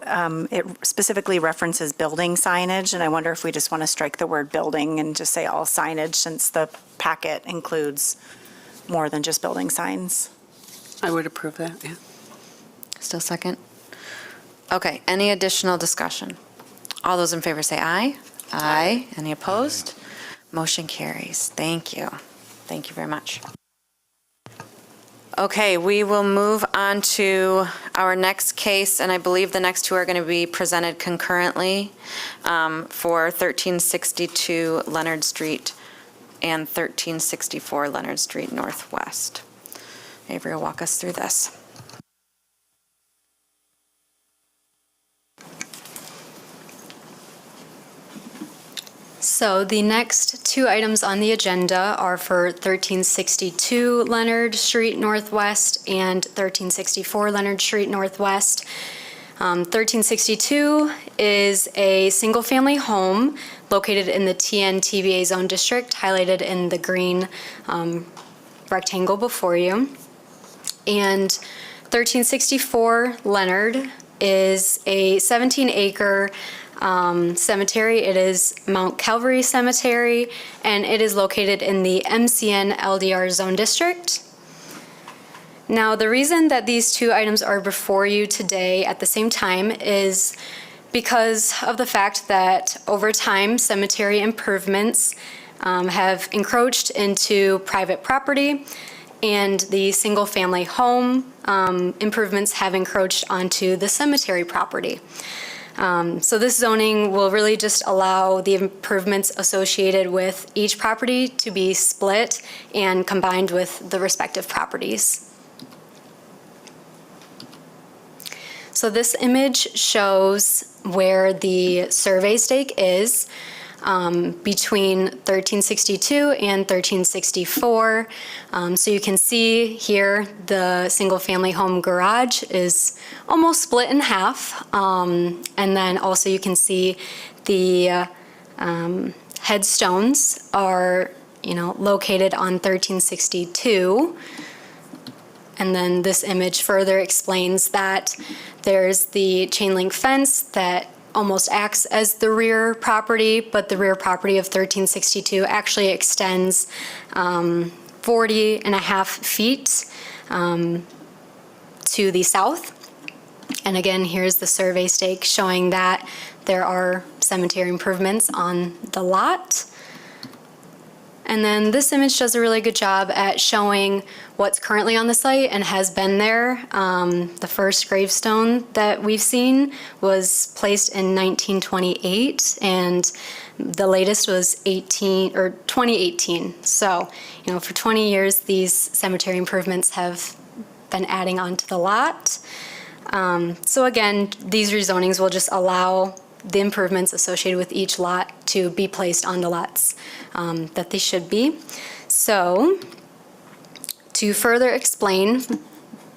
it specifically references building signage, and I wonder if we just want to strike the word building and just say all signage, since the packet includes more than just building signs. I would approve that, yeah. Still second? Okay, any additional discussion? All those in favor say aye. Aye. Any opposed? Motion carries. Thank you. Thank you very much. Okay, we will move on to our next case, and I believe the next two are going to be presented concurrently for 1362 Leonard Street and 1364 Leonard Street Northwest. Avery will walk us through this. So the next two items on the agenda are for 1362 Leonard Street Northwest and 1364 Leonard Street Northwest. 1362 is a single-family home located in the TN-TBA zone district, highlighted in the green rectangle before you. And 1364 Leonard is a 17-acre cemetery. It is Mount Calvary Cemetery, and it is located in the MCN LDR zone district. Now, the reason that these two items are before you today at the same time is because of the fact that over time, cemetery improvements have encroached into private property, and the single-family home improvements have encroached onto the cemetery property. So this zoning will really just allow the improvements associated with each property to be split and combined with the respective properties. So this image shows where the survey stake is between 1362 and 1364. So you can see here the single-family home garage is almost split in half. And then also you can see the headstones are, located on 1362. And then this image further explains that there's the chain link fence that almost acts as the rear property, but the rear property of 1362 actually extends 40 and a half feet to the south. And again, here's the survey stake showing that there are cemetery improvements on the lot. And then this image does a really good job at showing what's currently on the site and has been there. The first gravestone that we've seen was placed in 1928, and the latest was 2018. So, for 20 years, these cemetery improvements have been adding onto the lot. So again, these rezonings will just allow the improvements associated with each lot to be placed on the lots that they should be. So, to further explain,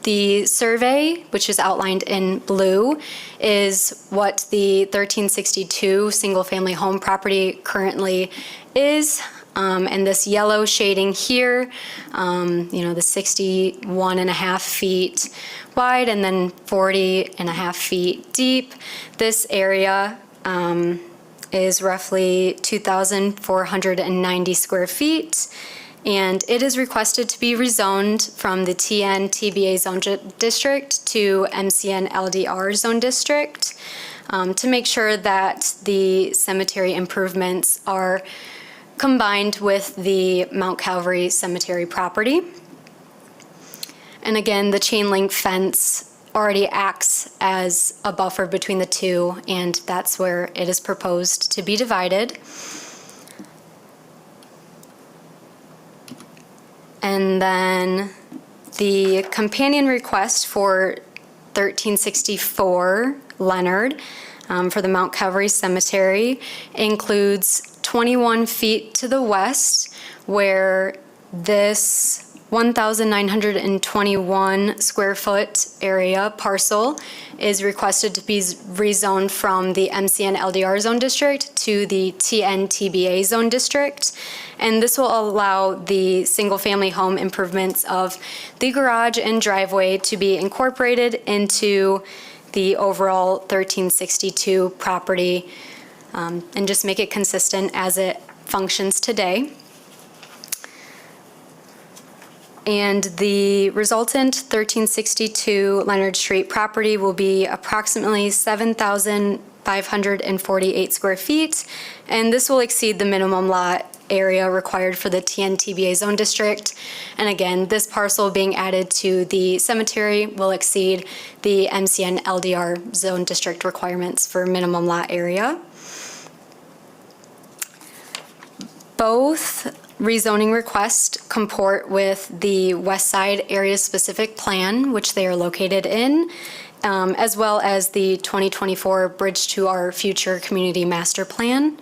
the survey, which is outlined in blue, is what the 1362 single-family home property currently is. And this yellow shading here, the 61 and a half feet wide and then 40 and a half feet deep. This area is roughly 2,490 square feet. And it is requested to be rezoned from the TN TBA zone district to MCN LDR zone district to make sure that the cemetery improvements are combined with the Mount Calvary Cemetery property. And again, the chain link fence already acts as a buffer between the two, and that's where it is proposed to be divided. And then the companion request for 1364 Leonard for the Mount Calvary Cemetery includes 21 feet to the west, where this 1,921 square foot area parcel is requested to be rezoned from the MCN LDR zone district to the TN TBA zone district. And this will allow the single-family home improvements of the garage and driveway to be incorporated into the overall 1362 property and just make it consistent as it functions today. And the resultant 1362 Leonard Street property will be approximately 7,548 square feet, and this will exceed the minimum lot area required for the TN-TBA zone district. And again, this parcel being added to the cemetery will exceed the MCN LDR zone district requirements for minimum lot area. Both rezoning requests comport with the West Side Area Specific Plan, which they are located in, as well as the 2024 Bridge to Our Future Community Master Plan.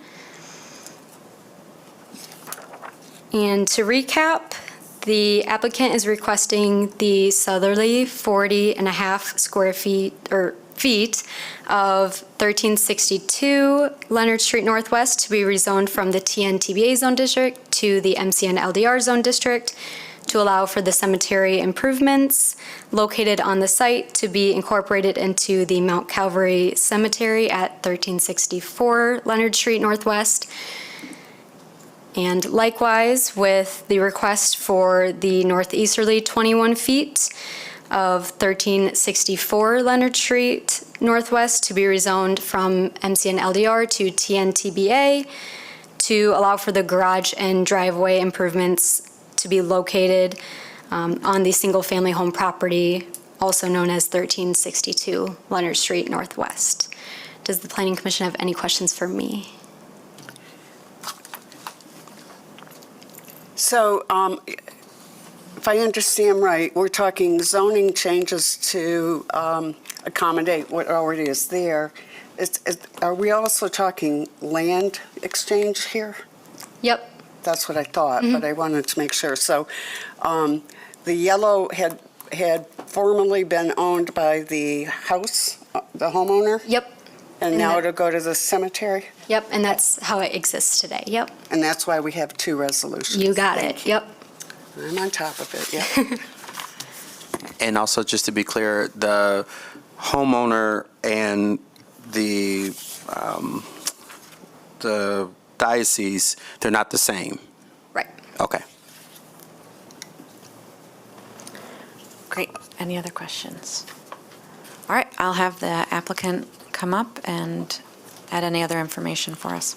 And to recap, the applicant is requesting the southerly 40.5 square feet of 1362 Leonard Street Northwest to be rezoned from the TN-TBA zone district to the MCN LDR zone district to allow for the cemetery improvements located on the site to be incorporated into the Mount Calvary Cemetery at 1364 Leonard Street Northwest. And likewise, with the request for the northeasterly 21 feet of 1364 Leonard Street Northwest to be rezoned from MCN LDR to TN-TBA to allow for the garage and driveway improvements to be located on the single-family home property, also known as 1362 Leonard Street Northwest. Does the Planning Commission have any questions for me? So, if I understand right, we're talking zoning changes to accommodate what already is there. Are we also talking land exchange here? Yep. That's what I thought, but I wanted to make sure. So, the yellow had formerly been owned by the house, the homeowner? Yep. And now it'll go to the cemetery? Yep, and that's how it exists today. Yep. And that's why we have two resolutions. You got it. Yep. I'm on top of it, yeah. And also, just to be clear, the homeowner and the diocese, they're not the same? Right. Okay. Great. Any other questions? All right, I'll have the applicant come up and add any other information for us.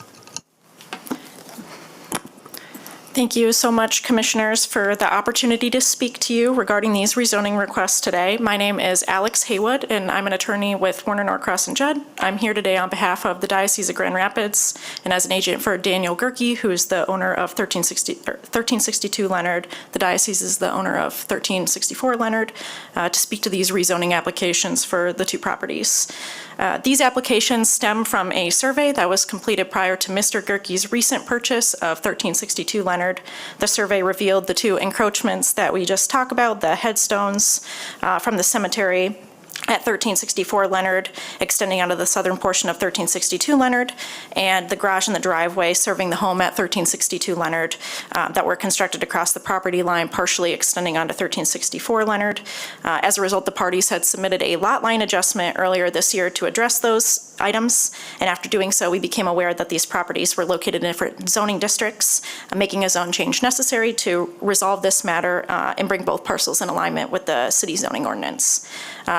Thank you so much, Commissioners, for the opportunity to speak to you regarding these rezoning requests today. My name is Alex Haywood, and I'm an attorney with Warner Norcross and Judd. I'm here today on behalf of the Diocese of Grand Rapids and as an agent for Daniel Gerke, who is the owner of 1362 Leonard. The diocese is the owner of 1364 Leonard, to speak to these rezoning applications for the two properties. These applications stem from a survey that was completed prior to Mr. Gerke's recent purchase of 1362 Leonard. The survey revealed the two encroachments that we just talked about, the headstones from the cemetery at 1364 Leonard, extending onto the southern portion of 1362 Leonard, and the garage and the driveway serving the home at 1362 Leonard that were constructed across the property line, partially extending onto 1364 Leonard. As a result, the parties had submitted a lot line adjustment earlier this year to address those items, and after doing so, we became aware that these properties were located in different zoning districts, making a zone change necessary to resolve this matter and bring both parcels in alignment with the city zoning ordinance.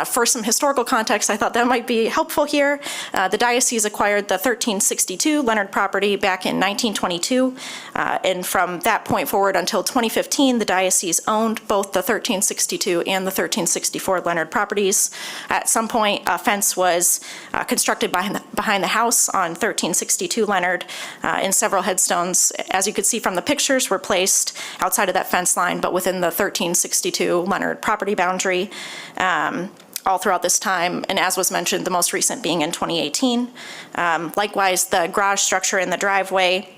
For some historical context, I thought that might be helpful here. The diocese acquired the 1362 Leonard property back in 1922, and from that point forward until 2015, the diocese owned both the 1362 and the 1364 Leonard properties. At some point, a fence was constructed behind the house on 1362 Leonard, and several headstones, as you could see from the pictures, were placed outside of that fence line, but within the 1362 Leonard property boundary. All throughout this time, and as was mentioned, the most recent being in 2018. Likewise, the garage structure in the driveway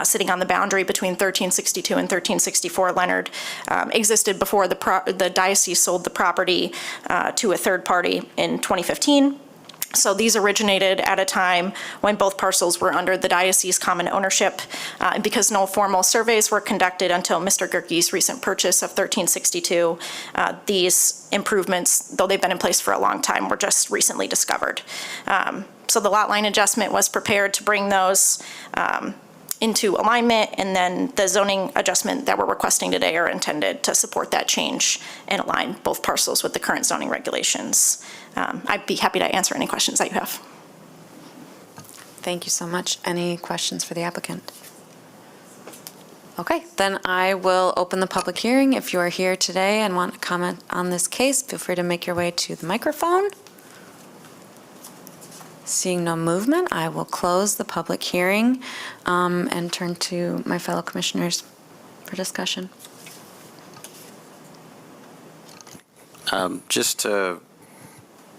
sitting on the boundary between 1362 and 1364 Leonard existed before the diocese sold the property to a third party in 2015. So these originated at a time when both parcels were under the diocese common ownership, and because no formal surveys were conducted until Mr. Gerke's recent purchase of 1362, these improvements, though they've been in place for a long time, were just recently discovered. So the lot line adjustment was prepared to bring those into alignment, and then the zoning adjustment that we're requesting today are intended to support that change and align both parcels with the current zoning regulations. I'd be happy to answer any questions that you have. Thank you so much. Any questions for the applicant? Okay, then I will open the public hearing. If you are here today and want to comment on this case, feel free to make your way to the microphone. Seeing no movement, I will close the public hearing and turn to my fellow commissioners for discussion. Just to,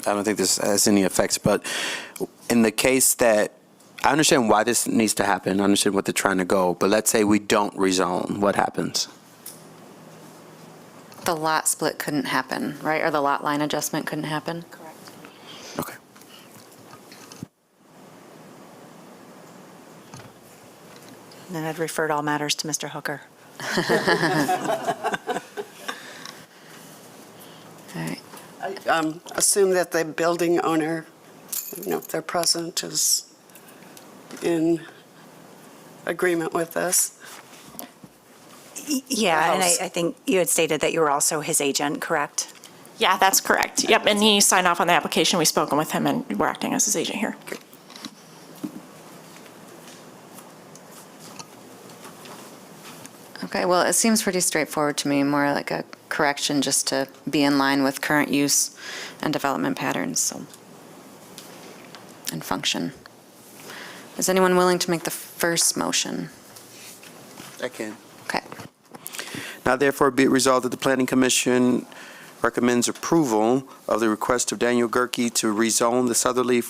I don't think this has any effects, but in the case that, I understand why this needs to happen, I understand what they're trying to go, but let's say we don't rezone, what happens? The lot split couldn't happen, right? Or the lot line adjustment couldn't happen? Correct. Okay. Then I'd refer all matters to Mr. Hooker. All right. I assume that the building owner, if they're present, is in agreement with this. Yeah, and house. I think you had stated that you were also his agent, correct? Yeah, that's correct. Yep, and he signed off on the application. We've spoken with him, and we're acting as his agent here. Okay, well, it seems pretty straightforward to me, more like a correction just to be in line with current use and development patterns, so, and function. Is anyone willing to make the first motion? I can. Okay. Now therefore be it resolved that the Planning Commission recommends approval of the request of Daniel Gerke to rezone the southerly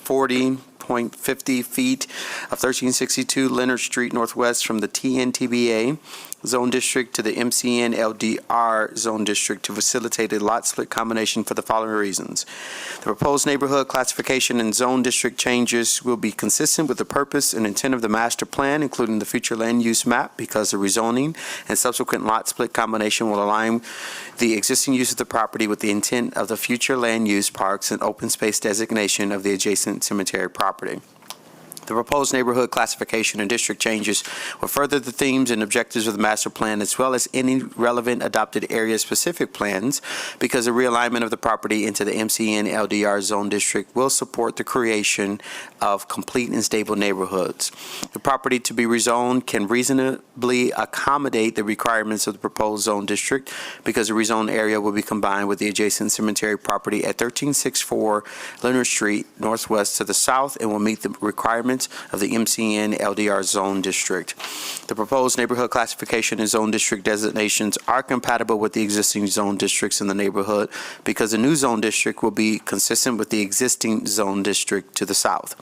40.50 feet of 1362 Leonard Street Northwest from the TNTBA Zone District to the MCN LDR Zone District to facilitate a lot split combination for the following reasons. The proposed neighborhood classification and zone district changes will be consistent with the purpose and intent of the master plan, including the future land use map, because the rezoning and subsequent lot split combination will align the existing use of the property with the intent of the future land use parks and open space designation of the adjacent cemetery property. The proposed neighborhood classification and district changes will further the themes and objectives of the master plan, as well as any relevant adopted area-specific plans, because the realignment of the property into the MCN LDR zone district will support the creation of complete and stable neighborhoods. The property to be rezoned can reasonably accommodate the requirements of the proposed zone district, because the rezoned area will be combined with the adjacent cemetery property at 1364 Leonard Street Northwest to the south, and will meet the requirements of the MCN LDR zone district. The proposed neighborhood classification and zone district designations are compatible with the existing zone districts in the neighborhood, because the new zone district will be consistent with the existing zone district to the south.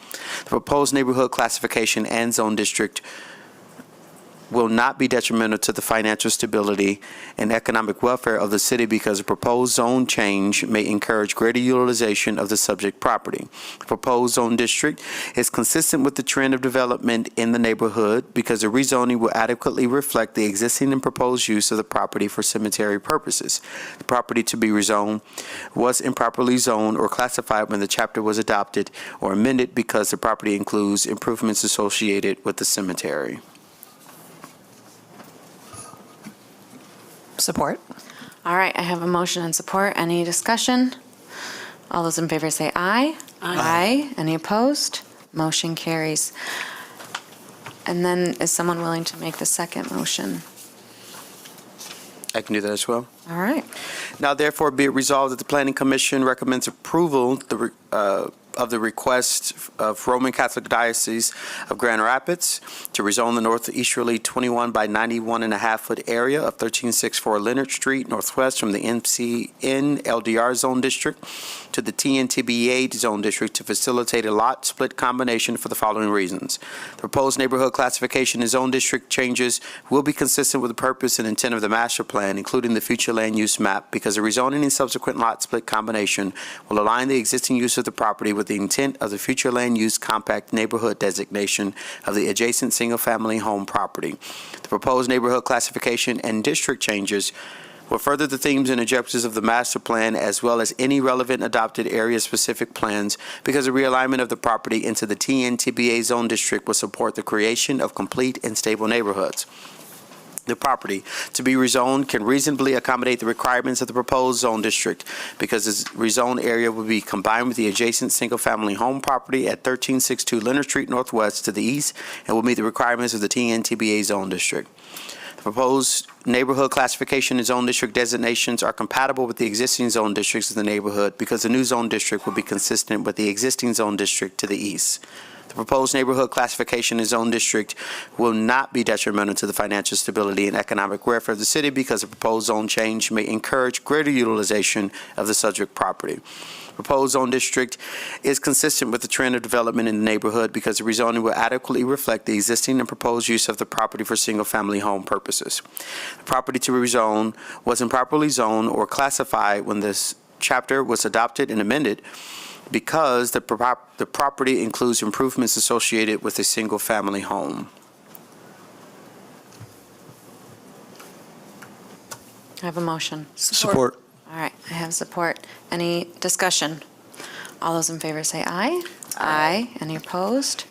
The proposed neighborhood classification and zone district will not be detrimental to the financial stability and economic welfare of the city because a proposed zone change may encourage greater utilization of the subject property. The proposed zone district is consistent with the trend of development in the neighborhood because the rezoning will adequately reflect the existing and proposed use of the property for cemetery purposes. The property to be rezoned was improperly zoned or classified when the chapter was adopted or amended because the property includes improvements associated with the cemetery. Support. All right, I have a motion and support. Any discussion? All those in favor say aye. Aye. Any opposed? Motion carries. And then is someone willing to make the second motion? I can do that as well. All right. Now therefore be it resolved that the Planning Commission recommends approval of the request of Roman Catholic Diocese of Grand Rapids to rezone the northeasterly 21 by 91 and a half foot area of 1364 Leonard Street Northwest from the MCN LDR Zone District to the TNTBA Zone District to facilitate a lot split combination for the following reasons. The proposed neighborhood classification and zone district changes will be consistent with the purpose and intent of the master plan, including the future land use map, because the rezoning and subsequent lot split combination will align the existing use of the property with the intent of the future land use compact neighborhood designation of the adjacent single-family home property. The proposed neighborhood classification and district changes will further the themes and objectives of the master plan as well as any relevant adopted area-specific plans because the realignment of the property into the TNTBA zone district will support the creation of complete and stable neighborhoods. The property to be rezoned can reasonably accommodate the requirements of the proposed zone district because this rezoned area will be combined with the adjacent single-family home property at 1362 Leonard Street Northwest to the east and will meet the requirements of the TNTBA zone district. The proposed neighborhood classification and zone district designations are compatible with the existing zone districts in the neighborhood because the new zone district will be consistent with the existing zone district to the east. The proposed neighborhood classification and zone district will not be detrimental to the financial stability and economic welfare of the city because the proposed zone change may encourage greater utilization of the subject property. Proposed zone district is consistent with the trend of development in the neighborhood because the rezoning will adequately reflect the existing and proposed use of the property for single-family home purposes. The property to rezone was improperly zoned or classified when this chapter was adopted and amended because the property includes improvements associated with a single-family home. I have a motion. Support. All right, I have support. Any discussion? All those in favor say aye. Aye. Any opposed?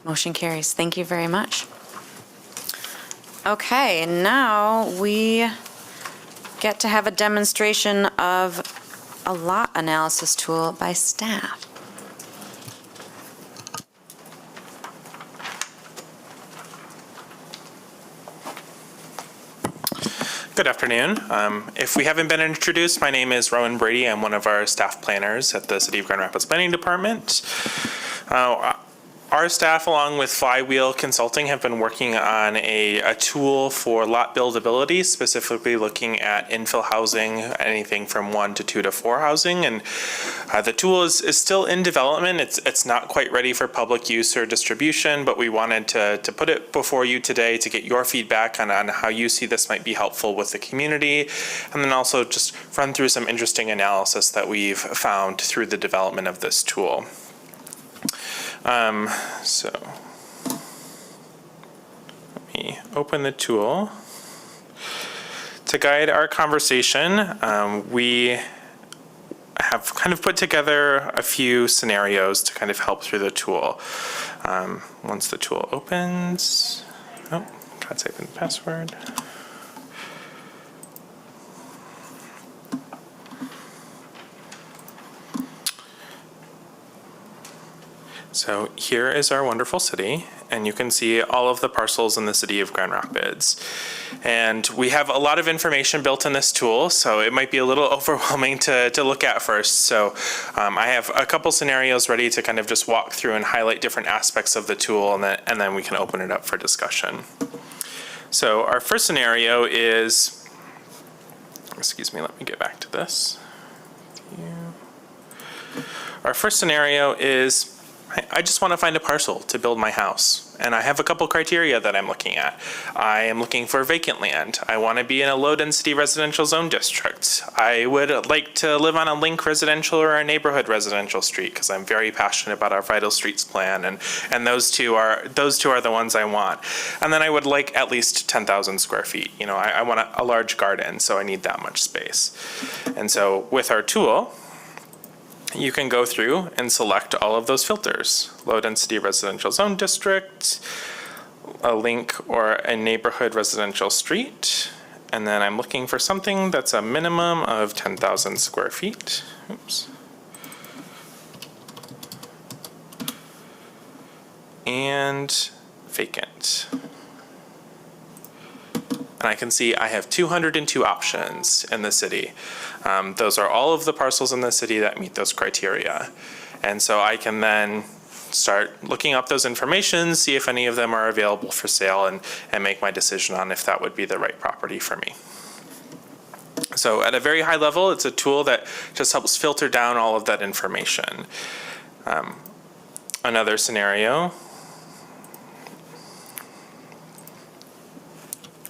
Motion carries. Thank you very much. Okay, now we get to have a demonstration of a lot analysis tool by staff. Good afternoon. If we haven't been introduced, my name is Rowan Brady. I'm one of our staff planners at the City of Grand Rapids Planning Department. Our staff, along with Flywheel Consulting, have been working on a tool for lot buildability, specifically looking at infill housing, anything from 1 to 2 to 4 housing. And the tool is still in development. It's not quite ready for public use or distribution, but we wanted to put it before you today to get your feedback on how you see this might be helpful with the community, and then also just run through some interesting analysis that we've found through the development of this tool. So let me open the tool. To guide our conversation, we have kind of put together a few scenarios to kind of help through the tool. Once the tool opens, can't type in the password. So here is our wonderful city, and you can see all of the parcels in the city of Grand Rapids. And we have a lot of information built in this tool, so it might be a little overwhelming to look at first. So I have a couple scenarios ready to kind of just walk through and highlight different aspects of the tool, and then we can open it up for discussion. So our first scenario is, excuse me, let me get back to this. Our first scenario is, I just want to find a parcel to build my house. And I have a couple criteria that I'm looking at. I am looking for vacant land. I want to be in a low-density residential zone district. I would like to live on a link residential or a neighborhood residential street because I'm very passionate about our Vital Streets plan, and those two are the ones I want. And then I would like at least 10,000 square feet. You know, I want a large garden, so I need that much space. And so with our tool, you can go through and select all of those filters. Low density residential zone district, a link or a neighborhood residential street. And then I'm looking for something that's a minimum of 10,000 square feet. Oops. And vacant. And I can see I have 202 options in the city. Those are all of the parcels in the city that meet those criteria. And so I can then start looking up those information, see if any of them are available for sale, and make my decision on if that would be the right property for me. So at a very high level, it's a tool that just helps filter down all of that information. Another scenario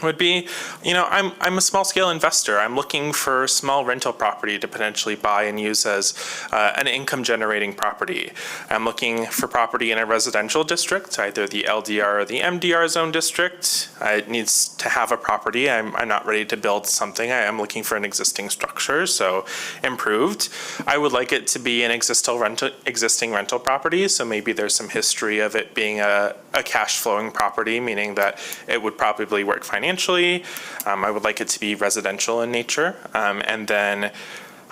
would be, you know, I'm a small scale investor. I'm looking for small rental property to potentially buy and use as an income generating property. I'm looking for property in a residential district, either the LDR or the MDR zone district. It needs to have a property. I'm not ready to build something. I am looking for an existing structure, so improved. I would like it to be an existing rental property, so maybe there's some history of it being a cash flowing property, meaning that it would probably work financially. I would like it to be residential in nature. And then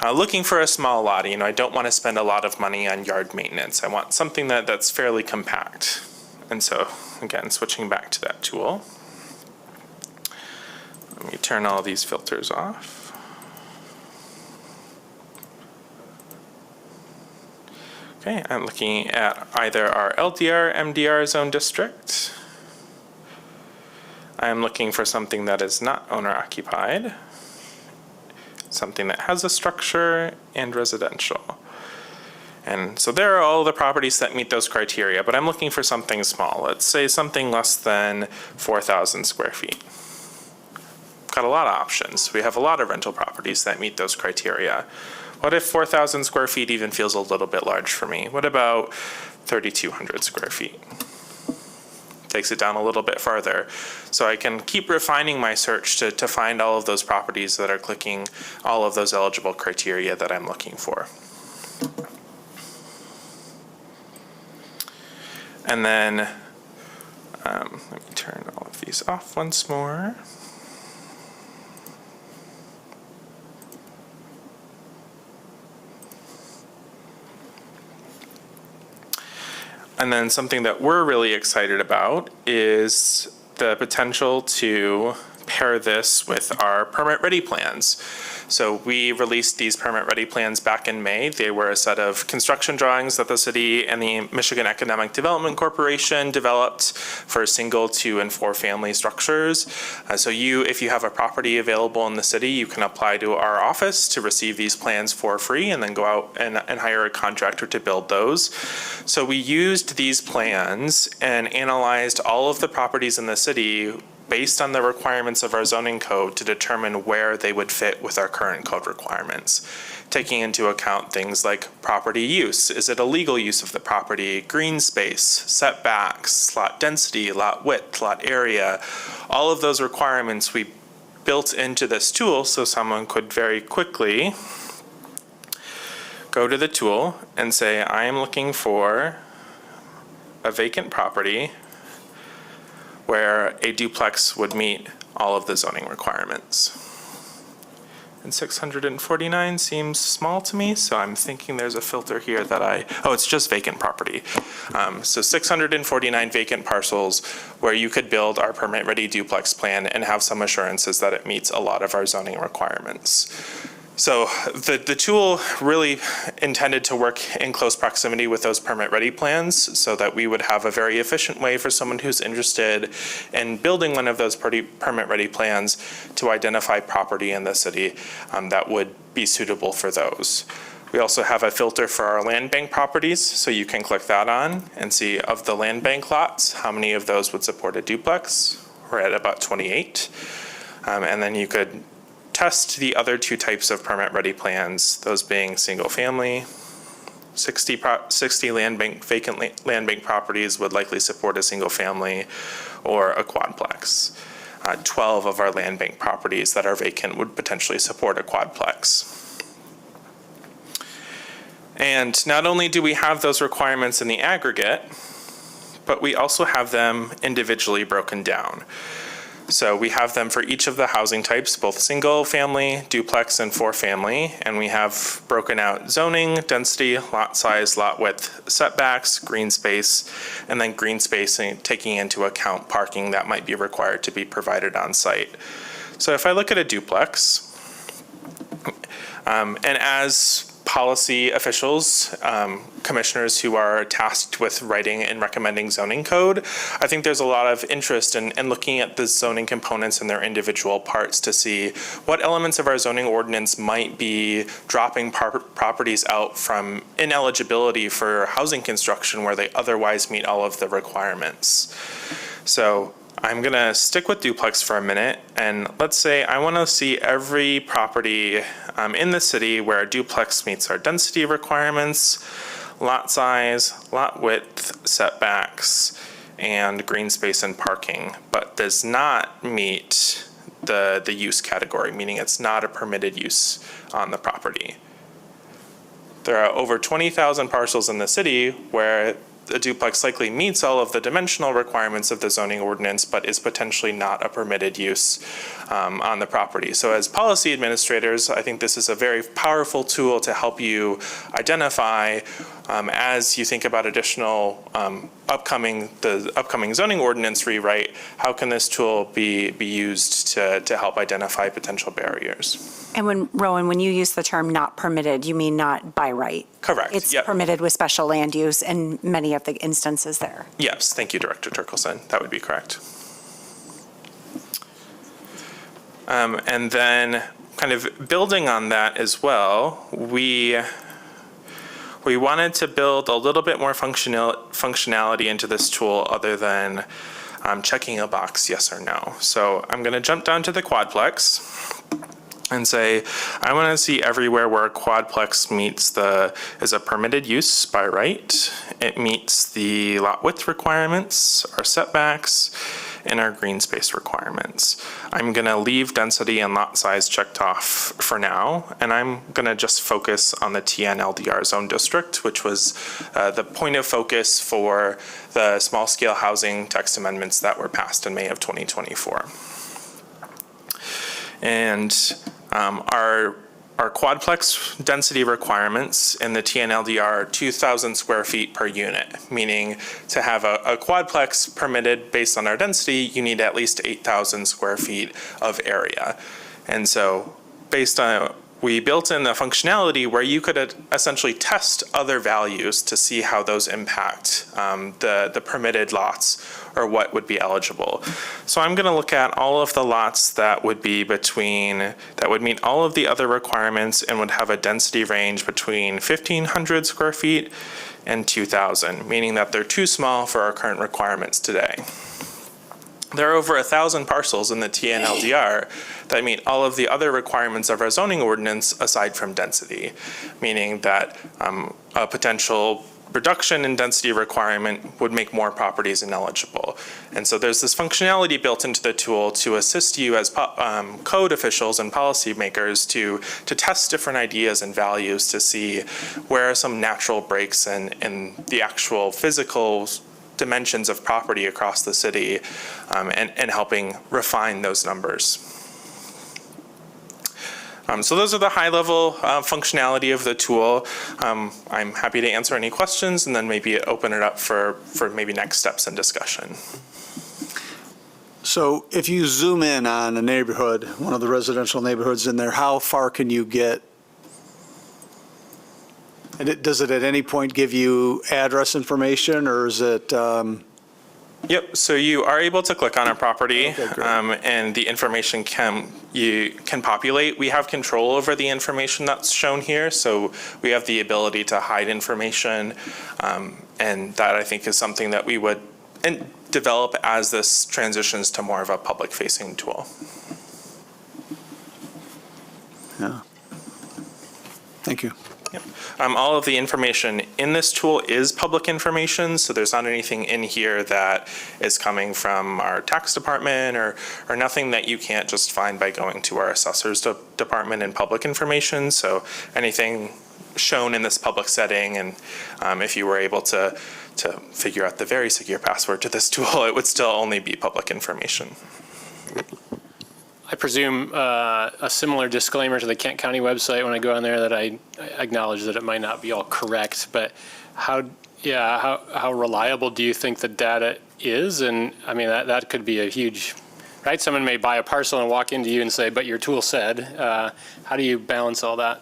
looking for a small lot, you know, I don't want to spend a lot of money on yard maintenance. I want something that's fairly compact. And so, again, switching back to that tool. Let me turn all these filters off. Okay, I'm looking at either our LDR, MDR zone district. I'm looking for something that is not owner occupied, something that has a structure, and residential. And so there are all the properties that meet those criteria, but I'm looking for something small. Let's say something less than 4,000 square feet. Got a lot of options. We have a lot of rental properties that meet those criteria. What if 4,000 square feet even feels a little bit large for me? What about 3,200 square feet? Takes it down a little bit farther. So I can keep refining my search to find all of those properties that are clicking all of those eligible criteria that I'm looking for. And then let me turn all of these off once more. And then something that we're really excited about is the potential to pair this with our permit ready plans. So we released these permit ready plans back in May. They were a set of construction drawings that the city and the Michigan Economic Development Corporation developed for single, 2, and 4 family structures. So if you have a property available in the city, you can apply to our office to receive these plans for free and then go out and hire a contractor to build those. So we used these plans and analyzed all of the properties in the city based on the requirements of our zoning code to determine where they would fit with our current code requirements, taking into account things like property use. Is it a legal use of the property? Green space, setbacks, lot density, lot width, lot area. All of those requirements we built into this tool so someone could very quickly go to the tool and say, I am looking for a vacant property where a duplex would meet all of the zoning requirements. And 649 seems small to me, so I'm thinking there's a filter here that it's just vacant property. So 649 vacant parcels where you could build our permit ready duplex plan and have some assurances that it meets a lot of our zoning requirements. So the tool really intended to work in close proximity with those permit-ready plans so that we would have a very efficient way for someone who's interested in building one of those permit-ready plans to identify property in the city that would be suitable for those. We also have a filter for our land bank properties, so you can click that on and see of the land bank lots, how many of those would support a duplex. We're at about 28. And then you could test the other two types of permit-ready plans, those being single-family. 60 vacant land bank properties would likely support a single-family or a quadplex. 12 of our land bank properties that are vacant would potentially support a quadplex. And not only do we have those requirements in the aggregate, but we also have them individually broken down. So we have them for each of the housing types, both single family, duplex, and four family. And we have broken out zoning, density, lot size, lot width, setbacks, green space, and then green space taking into account parking that might be required to be provided on site. So if I look at a duplex, and as policy officials, commissioners who are tasked with writing and recommending zoning code, I think there's a lot of interest in looking at the zoning components and their individual parts to see what elements of our zoning ordinance might be dropping properties out from ineligibility for housing construction where they otherwise meet all of the requirements. So I'm going to stick with duplex for a minute, and let's say I want to see every property in the city where a duplex meets our density requirements, lot size, lot width, setbacks, and green space and parking, but does not meet the use category, meaning it's not a permitted use on the property. There are over 20,000 parcels in the city where a duplex likely meets all of the dimensional requirements of the zoning ordinance, but is potentially not a permitted use on the property. So as policy administrators, I think this is a very powerful tool to help you identify as you think about additional upcoming zoning ordinance rewrite, how can this tool be used to help identify potential barriers? And Rowan, when you use the term not permitted, you mean not by right? Correct. It's yep. permitted with special land use in many of the instances there. Yes, thank you, Director Turkelson. That would be correct. And then kind of building on that as well, we wanted to build a little bit more functionality into this tool other than checking a box yes or no. So I'm going to jump down to the quadplex and say, I want to see everywhere where a quadplex is a permitted use by right. It meets the lot width requirements, our setbacks, and our green space requirements. I'm going to leave density and lot size checked off for now, and I'm going to just focus on the TNLDR zone district, which was the point of focus for the small scale housing text amendments that were passed in May of 2024. And our quadplex density requirements in the TNLDR are 2,000 square feet per unit, meaning to have a quadplex permitted based on our density, you need at least 8,000 square feet of area. And so based on, we built in the functionality where you could essentially test other values to see how those impact the permitted lots or what would be eligible. So I'm going to look at all of the lots that would be that would meet all of the other requirements and would have a density range between 1,500 square feet and 2,000, meaning that they're too small for our current requirements today. There are over 1,000 parcels in the TNLDR that meet all of the other requirements of our zoning ordinance aside from density, meaning that a potential reduction in density requirement would make more properties ineligible. And so there's this functionality built into the tool to assist you as code officials and policymakers to test different ideas and values to see where are some natural breaks in the actual physical dimensions of property across the city and helping refine those numbers. So those are the high-level functionality of the tool. I'm happy to answer any questions and then maybe open it up for maybe next steps in discussion. So if you zoom in on a neighborhood, one of the residential neighborhoods in there, how far can you get? And does it at any point give you address information, or is it Yep, so you are able to click on a property, Okay, great. and the information you can populate. We have control over the information that's shown here, so we have the ability to hide information, and that I think is something that we would develop as this transitions to more of a public-facing tool. Yeah. Thank you. Yep. All of the information in this tool is public information, so there's not anything in here that is coming from our tax department or nothing that you can't just find by going to our assessor's department in public information. So anything shown in this public setting, and if you were able to figure out the very secure password to this tool, it would still only be public information. I presume a similar disclaimer to the Kent County website when I go on there that I acknowledge that it might not be all correct, but how reliable do you think the data is? And I mean, that could be a huge, right? Someone may buy a parcel and walk into you and say, but your tool said, how do you balance all that?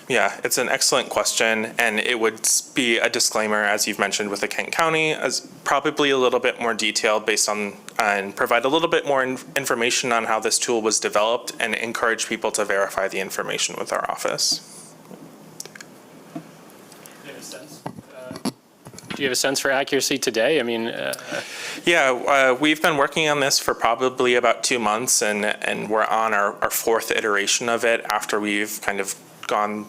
Yeah, it's an excellent question, and it would be a disclaimer, as you've mentioned, with the Kent County, as probably a little bit more detailed based on, and provide a little bit more information on how this tool was developed and encourage people to verify the information with our office. Do you have a sense for accuracy today? I mean, Yeah, we've been working on this for probably about 2 months, and we're on our fourth iteration of it after we've kind of gone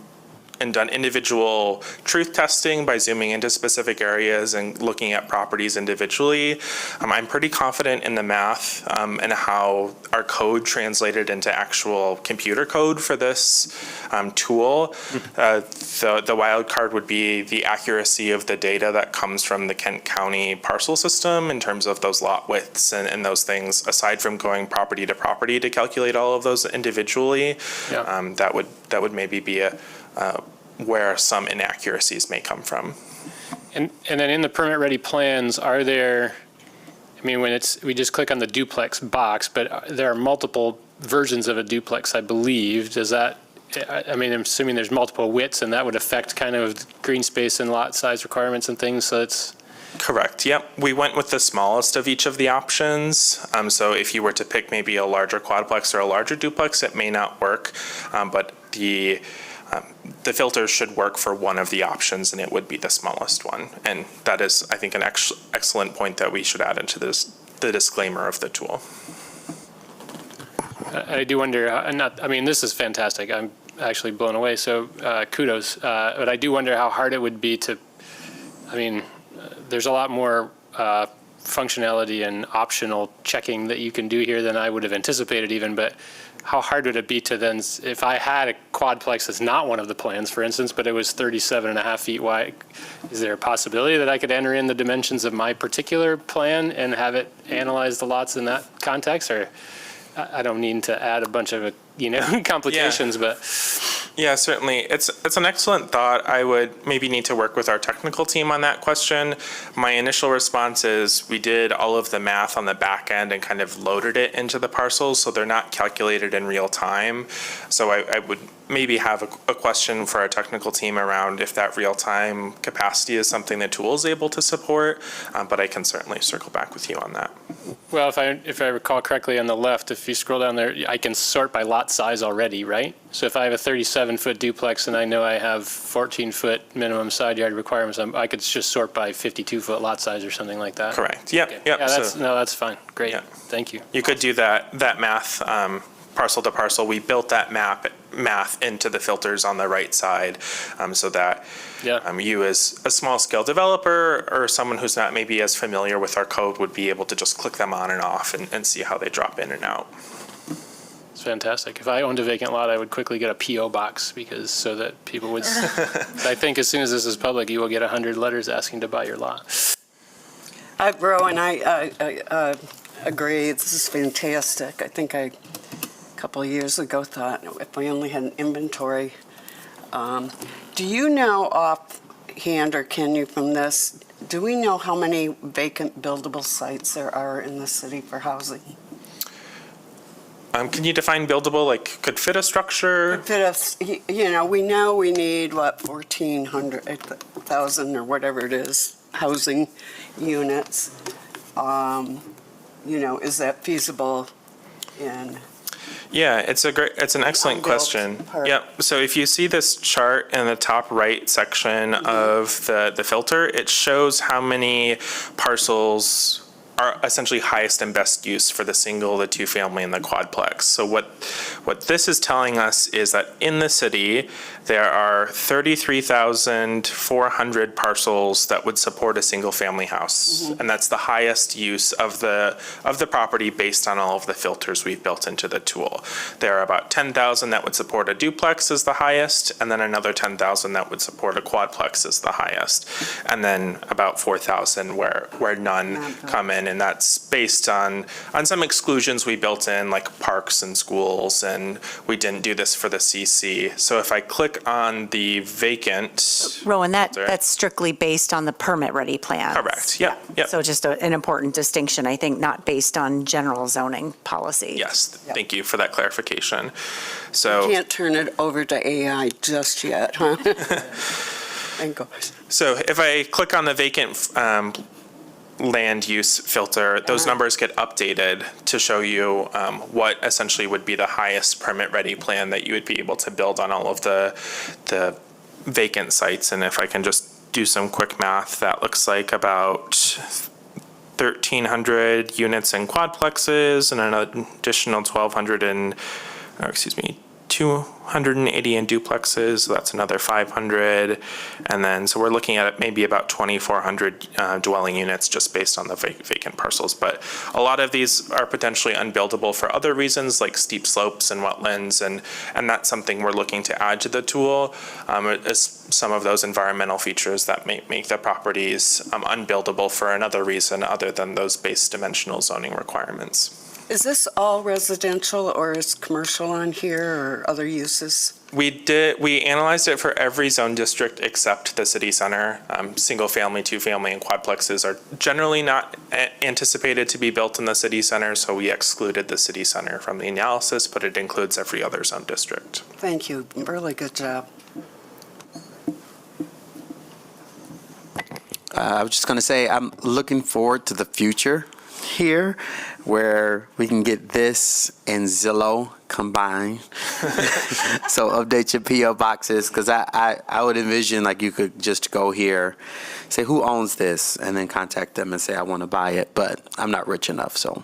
and done individual truth testing by zooming into specific areas and looking at properties individually. I'm pretty confident in the math and how our code translated into actual computer code for this tool. The wild card would be the accuracy of the data that comes from the Kent County parcel system in terms of those lot widths and those things, aside from going property to property to calculate all of those individually. Yeah. That would maybe be where some inaccuracies may come from. and then in the permit-ready plans, are there, I mean, we just click on the duplex box, but there are multiple versions of a duplex, I believe. Does that, I mean, I'm assuming there's multiple widths, and that would affect kind of green space and lot size requirements and things, so it's... Correct. Yep. We went with the smallest of each of the options. So if you were to pick maybe a larger quadplex or a larger duplex, it may not work. But the filters should work for one of the options, and it would be the smallest one. And that is, I think, an excellent point that we should add into the disclaimer of the tool. I do wonder, I mean, this is fantastic. I'm actually blown away, so kudos. But I do wonder how hard it would be to, I mean, there's a lot more functionality and optional checking that you can do here than I would have anticipated even, but how hard would it be to then, if I had a quadplex that's not one of the plans, for instance, but it was 37.5 feet wide, is there a possibility that I could enter in the dimensions of my particular plan and have it analyze the lots in that context? Or I don't need to add a bunch of, complications, but... Yeah, certainly. It's an excellent thought. I would maybe need to work with our technical team on that question. My initial response is we did all of the math on the back end and kind of loaded it into the parcels, so they're not calculated in real time. So I would maybe have a question for our technical team around if that real-time capacity is something the tool is able to support, but I can certainly circle back with you on that. Well, if I recall correctly on the left, if you scroll down there, I can sort by lot size already, right? So if I have a 37-foot duplex and I know I have 14-foot minimum side yard requirements, I could just sort by 52-foot lot size or something like that. Correct. Yep. Okay. Yep. Yeah, that's fine. Great. Yeah. Thank you. You could do that math parcel to parcel. We built that math into the filters on the right side so that you as a small scale developer or someone who's not maybe as familiar with our code would be able to just click them on and off and see how they drop in and out. It's fantastic. If I owned a vacant lot, I would quickly get a P.O. box so that people would, I think as soon as this is public, you will get 100 letters asking to buy your lot. Bro, and I agree. This is fantastic. I think a couple of years ago thought if we only had an inventory. Do you know offhand, or can you from this, do we know how many vacant buildable sites there are in the city for housing? Can you define buildable, like could fit a structure? Could fit us, we know we need, 1,400, 1,000 or whatever it is, housing units. Is that feasible in? Yeah, it's an excellent Unbuilt question. part. Yep. So if you see this chart in the top right section of the filter, it shows how many parcels are essentially highest and best use for the single, the two-family, and the quadplex. So what this is telling us is that in the city, there are 33,400 parcels that would support a single-family house. And that's the highest use of the property based on all of the filters we've built into the tool. There are about 10,000 that would support a duplex as the highest, and then another 10,000 that would support a quadplex as the highest. And then about 4,000 where none come in. And that's based on some exclusions we built in, like parks and schools, and we didn't do this for the CC. So if I click on the vacant. Rowan, that's strictly based on the permit-ready plans. Correct, yep. So just an important distinction, I think, not based on general zoning policy. Yes, thank you for that clarification. So. Can't turn it over to AI just yet, huh? Thank gosh. So if I click on the vacant land use filter, those numbers get updated to show you what essentially would be the highest permit-ready plan that you would be able to build on all of the vacant sites. And if I can just do some quick math, that looks like about 1,300 units in quadplexes and an additional 280 in duplexes, so that's another 500. And then, so we're looking at maybe about 2,400 dwelling units just based on the vacant parcels. But a lot of these are potentially unbuildable for other reasons, like steep slopes and wetlands, and that's something we're looking to add to the tool, as some of those environmental features that make the properties unbuildable for another reason other than those base dimensional zoning requirements. Is this all residential or is commercial on here or other uses? We analyzed it for every zone district except the city center. Single family, two family, and quadplexes are generally not anticipated to be built in the city center, so we excluded the city center from the analysis, but it includes every other zone district. Thank you. Really good job. I was just going to say, I'm looking forward to the future here, where we can get this and Zillow combined. So update your PO boxes, because I would envision like you could just go here, say who owns this, and then contact them and say I want to buy it, but I'm not rich enough, so.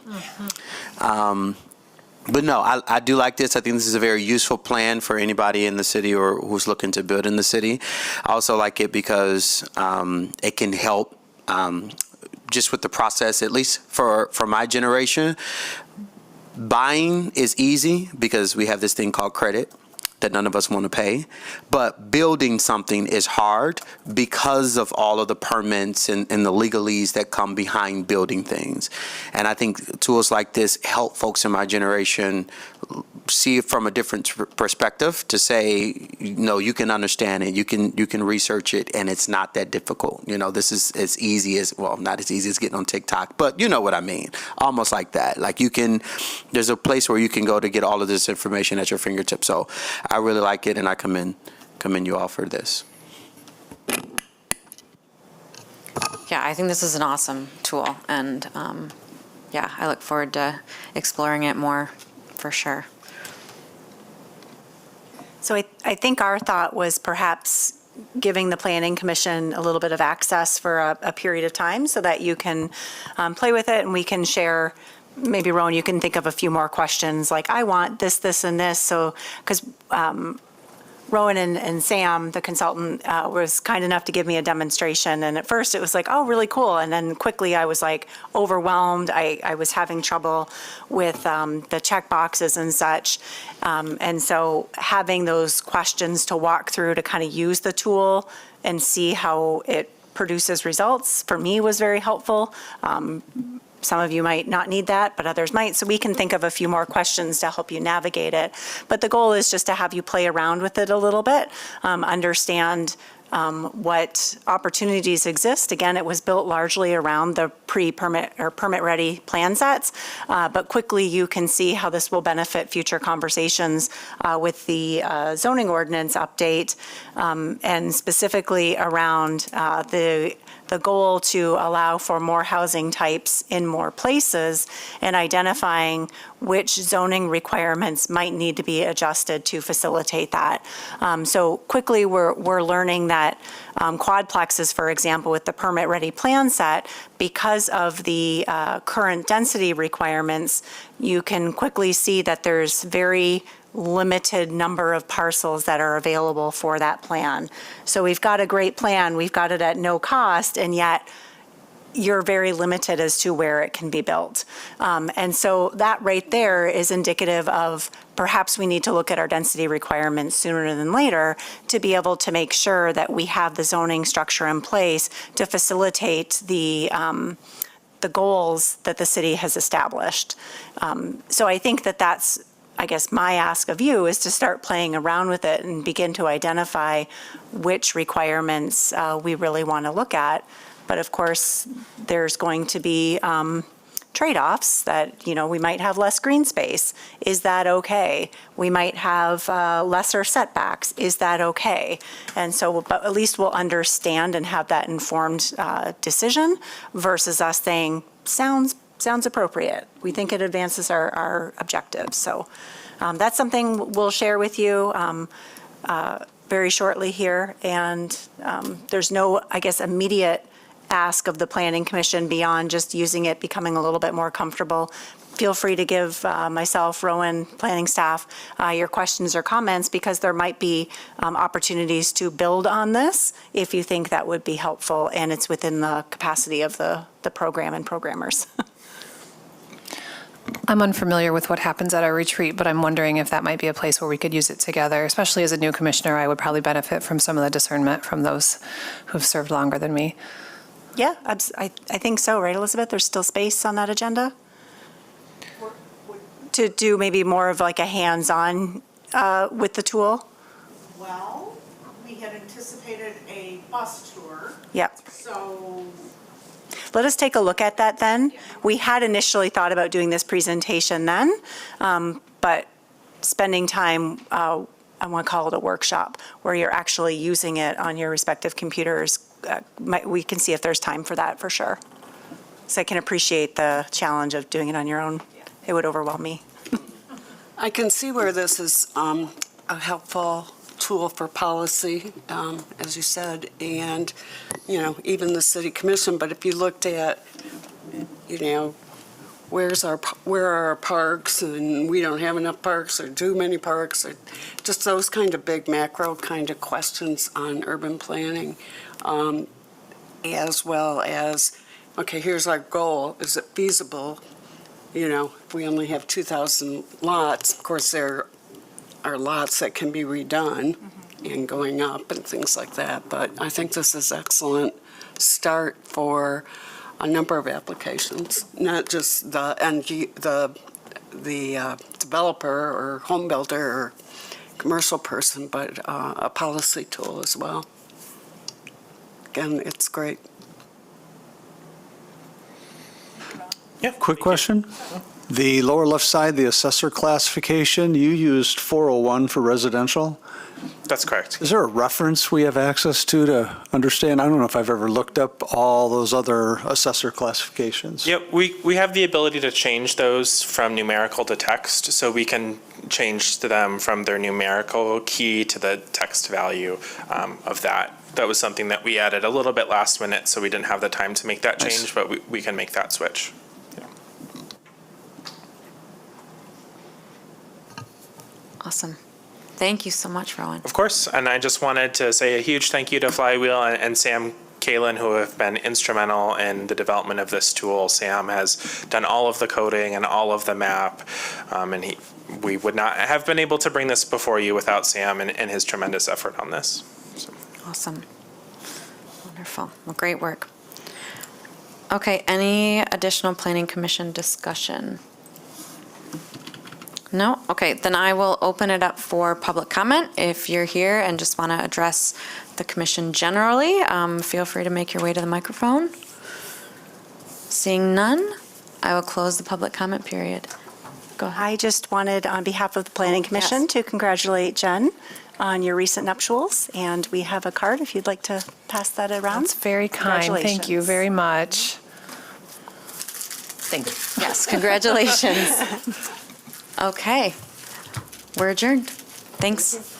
But no, I do like this. I think this is a very useful plan for anybody in the city or who's looking to build in the city. I also like it because it can help just with the process, at least for my generation. Buying is easy because we have this thing called credit that none of us want to pay. But building something is hard because of all of the permits and the legalese that come behind building things. And I think tools like this help folks in my generation see it from a different perspective, to say, no, you can understand it, you can research it, and it's not that difficult. This is as easy as, well, not as easy as getting on TikTok, but you know what I mean. Almost like that. Like there's a place where you can go to get all of this information at your fingertips. So I really like it, and I commend you all for this. Yeah, I think this is an awesome tool, and I look forward to exploring it more, for sure. So I think our thought was perhaps giving the Planning Commission a little bit of access for a period of time so that you can play with it, and we can share. Maybe, Rowan, you can think of a few more questions like, I want this, this, and this. So, because Rowan and Sam, the consultant, was kind enough to give me a demonstration. And at first it was like, oh, really cool. And then quickly I was like overwhelmed. I was having trouble with the check boxes and such. And so having those questions to walk through to kind of use the tool and see how it produces results, for me, was very helpful. Some of you might not need that, but others might. So we can think of a few more questions to help you navigate it. But the goal is just to have you play around with it a little bit, understand what opportunities exist. Again, it was built largely around the pre-permit or permit-ready plan sets, but quickly you can see how this will benefit future conversations with the zoning ordinance update, and specifically around the the goal to allow for more housing types in more places and identifying which zoning requirements might need to be adjusted to facilitate that. So quickly, we're learning that quadplexes, for example, with the permit-ready plan set, because of the current density requirements, you can quickly see that there's very limited number of parcels that are available for that plan. So we've got a great plan, we've got it at no cost, and yet you're very limited as to where it can be built. And so that right there is indicative of perhaps we need to look at our density requirements sooner than later to be able to make sure that we have the zoning structure in place to facilitate the goals that the city has established. So I think that that's, I guess, my ask of you is to start playing around with it and begin to identify which requirements we really want to look at. But of course, there's going to be trade-offs that, you know, we might have less green space. Is that okay? We might have lesser setbacks. Is that okay? And so, but at least we'll understand and have that informed decision versus us saying, sounds appropriate. We think it advances our objectives. So that's something we'll share with you very shortly here. And there's no, I guess, immediate ask of the Planning Commission beyond just using it, becoming a little bit more comfortable. Feel free to give myself, Rowan, planning staff, your questions or comments, because there might be opportunities to build on this if you think that would be helpful and it's within the capacity of the program and programmers. I'm unfamiliar with what happens at our retreat, but I'm wondering if that might be a place where we could use it together. Especially as a new commissioner, I would probably benefit from some of the discernment from those who've served longer than me. Yeah, I think so, right, Elizabeth? There's still space on that agenda? To do maybe more of like a hands-on with the tool? Well, we had anticipated a bus tour, Yep. so Let us take a look at that then. We had initially thought about doing this presentation then, but spending time, I want to call it a workshop, where you're actually using it on your respective computers, we can see if there's time for that for sure. So I can appreciate the challenge of doing it on your own. It would overwhelm me. I can see where this is a helpful tool for policy, as you said, and, you know, even the city commission. But if you looked at, you know, where are our parks, and we don't have enough parks or too many parks, or just those kind of big macro kind of questions on urban planning, as well as, okay, here's our goal. Is it feasible? You know, if we only have 2,000 lots, of course, there are lots that can be redone and going up and things like that. But I think this is excellent start for a number of applications, not just the developer or home builder or commercial person, but a policy tool as well. Again, it's great. Quick question. The lower left side, the assessor classification, you used 401 for residential. That's correct. Is there a reference we have access to understand? I don't know if I've ever looked up all those other assessor classifications. Yep, we have the ability to change those from numerical to text, so we can change them from their numerical key to the text value of that. That was something that we added a little bit last minute, so we didn't have the time to make that change, but we can make that switch. Awesome. Thank you so much, Rowan. Of course, and I just wanted to say a huge thank you to Flywheel and Sam Kalin, who have been instrumental in the development of this tool. Sam has done all of the coding and all of the map, and we would not have been able to bring this before you without Sam and his tremendous effort on this. So. Awesome. Wonderful. Well, great work. Okay, any additional Planning Commission discussion? No? Okay, then I will open it up for public comment. If you're here and just want to address the commission generally, feel free to make your way to the microphone. Seeing none, I will close the public comment period. Go ahead. I just wanted, on behalf of the Planning Commission, yes. to congratulate Jen on your recent nuptials, and we have a card if you'd like to pass that around. That's very kind. Thank you Congratulations. very much. Thank you. Yes, congratulations. Okay, we're adjourned. Thanks.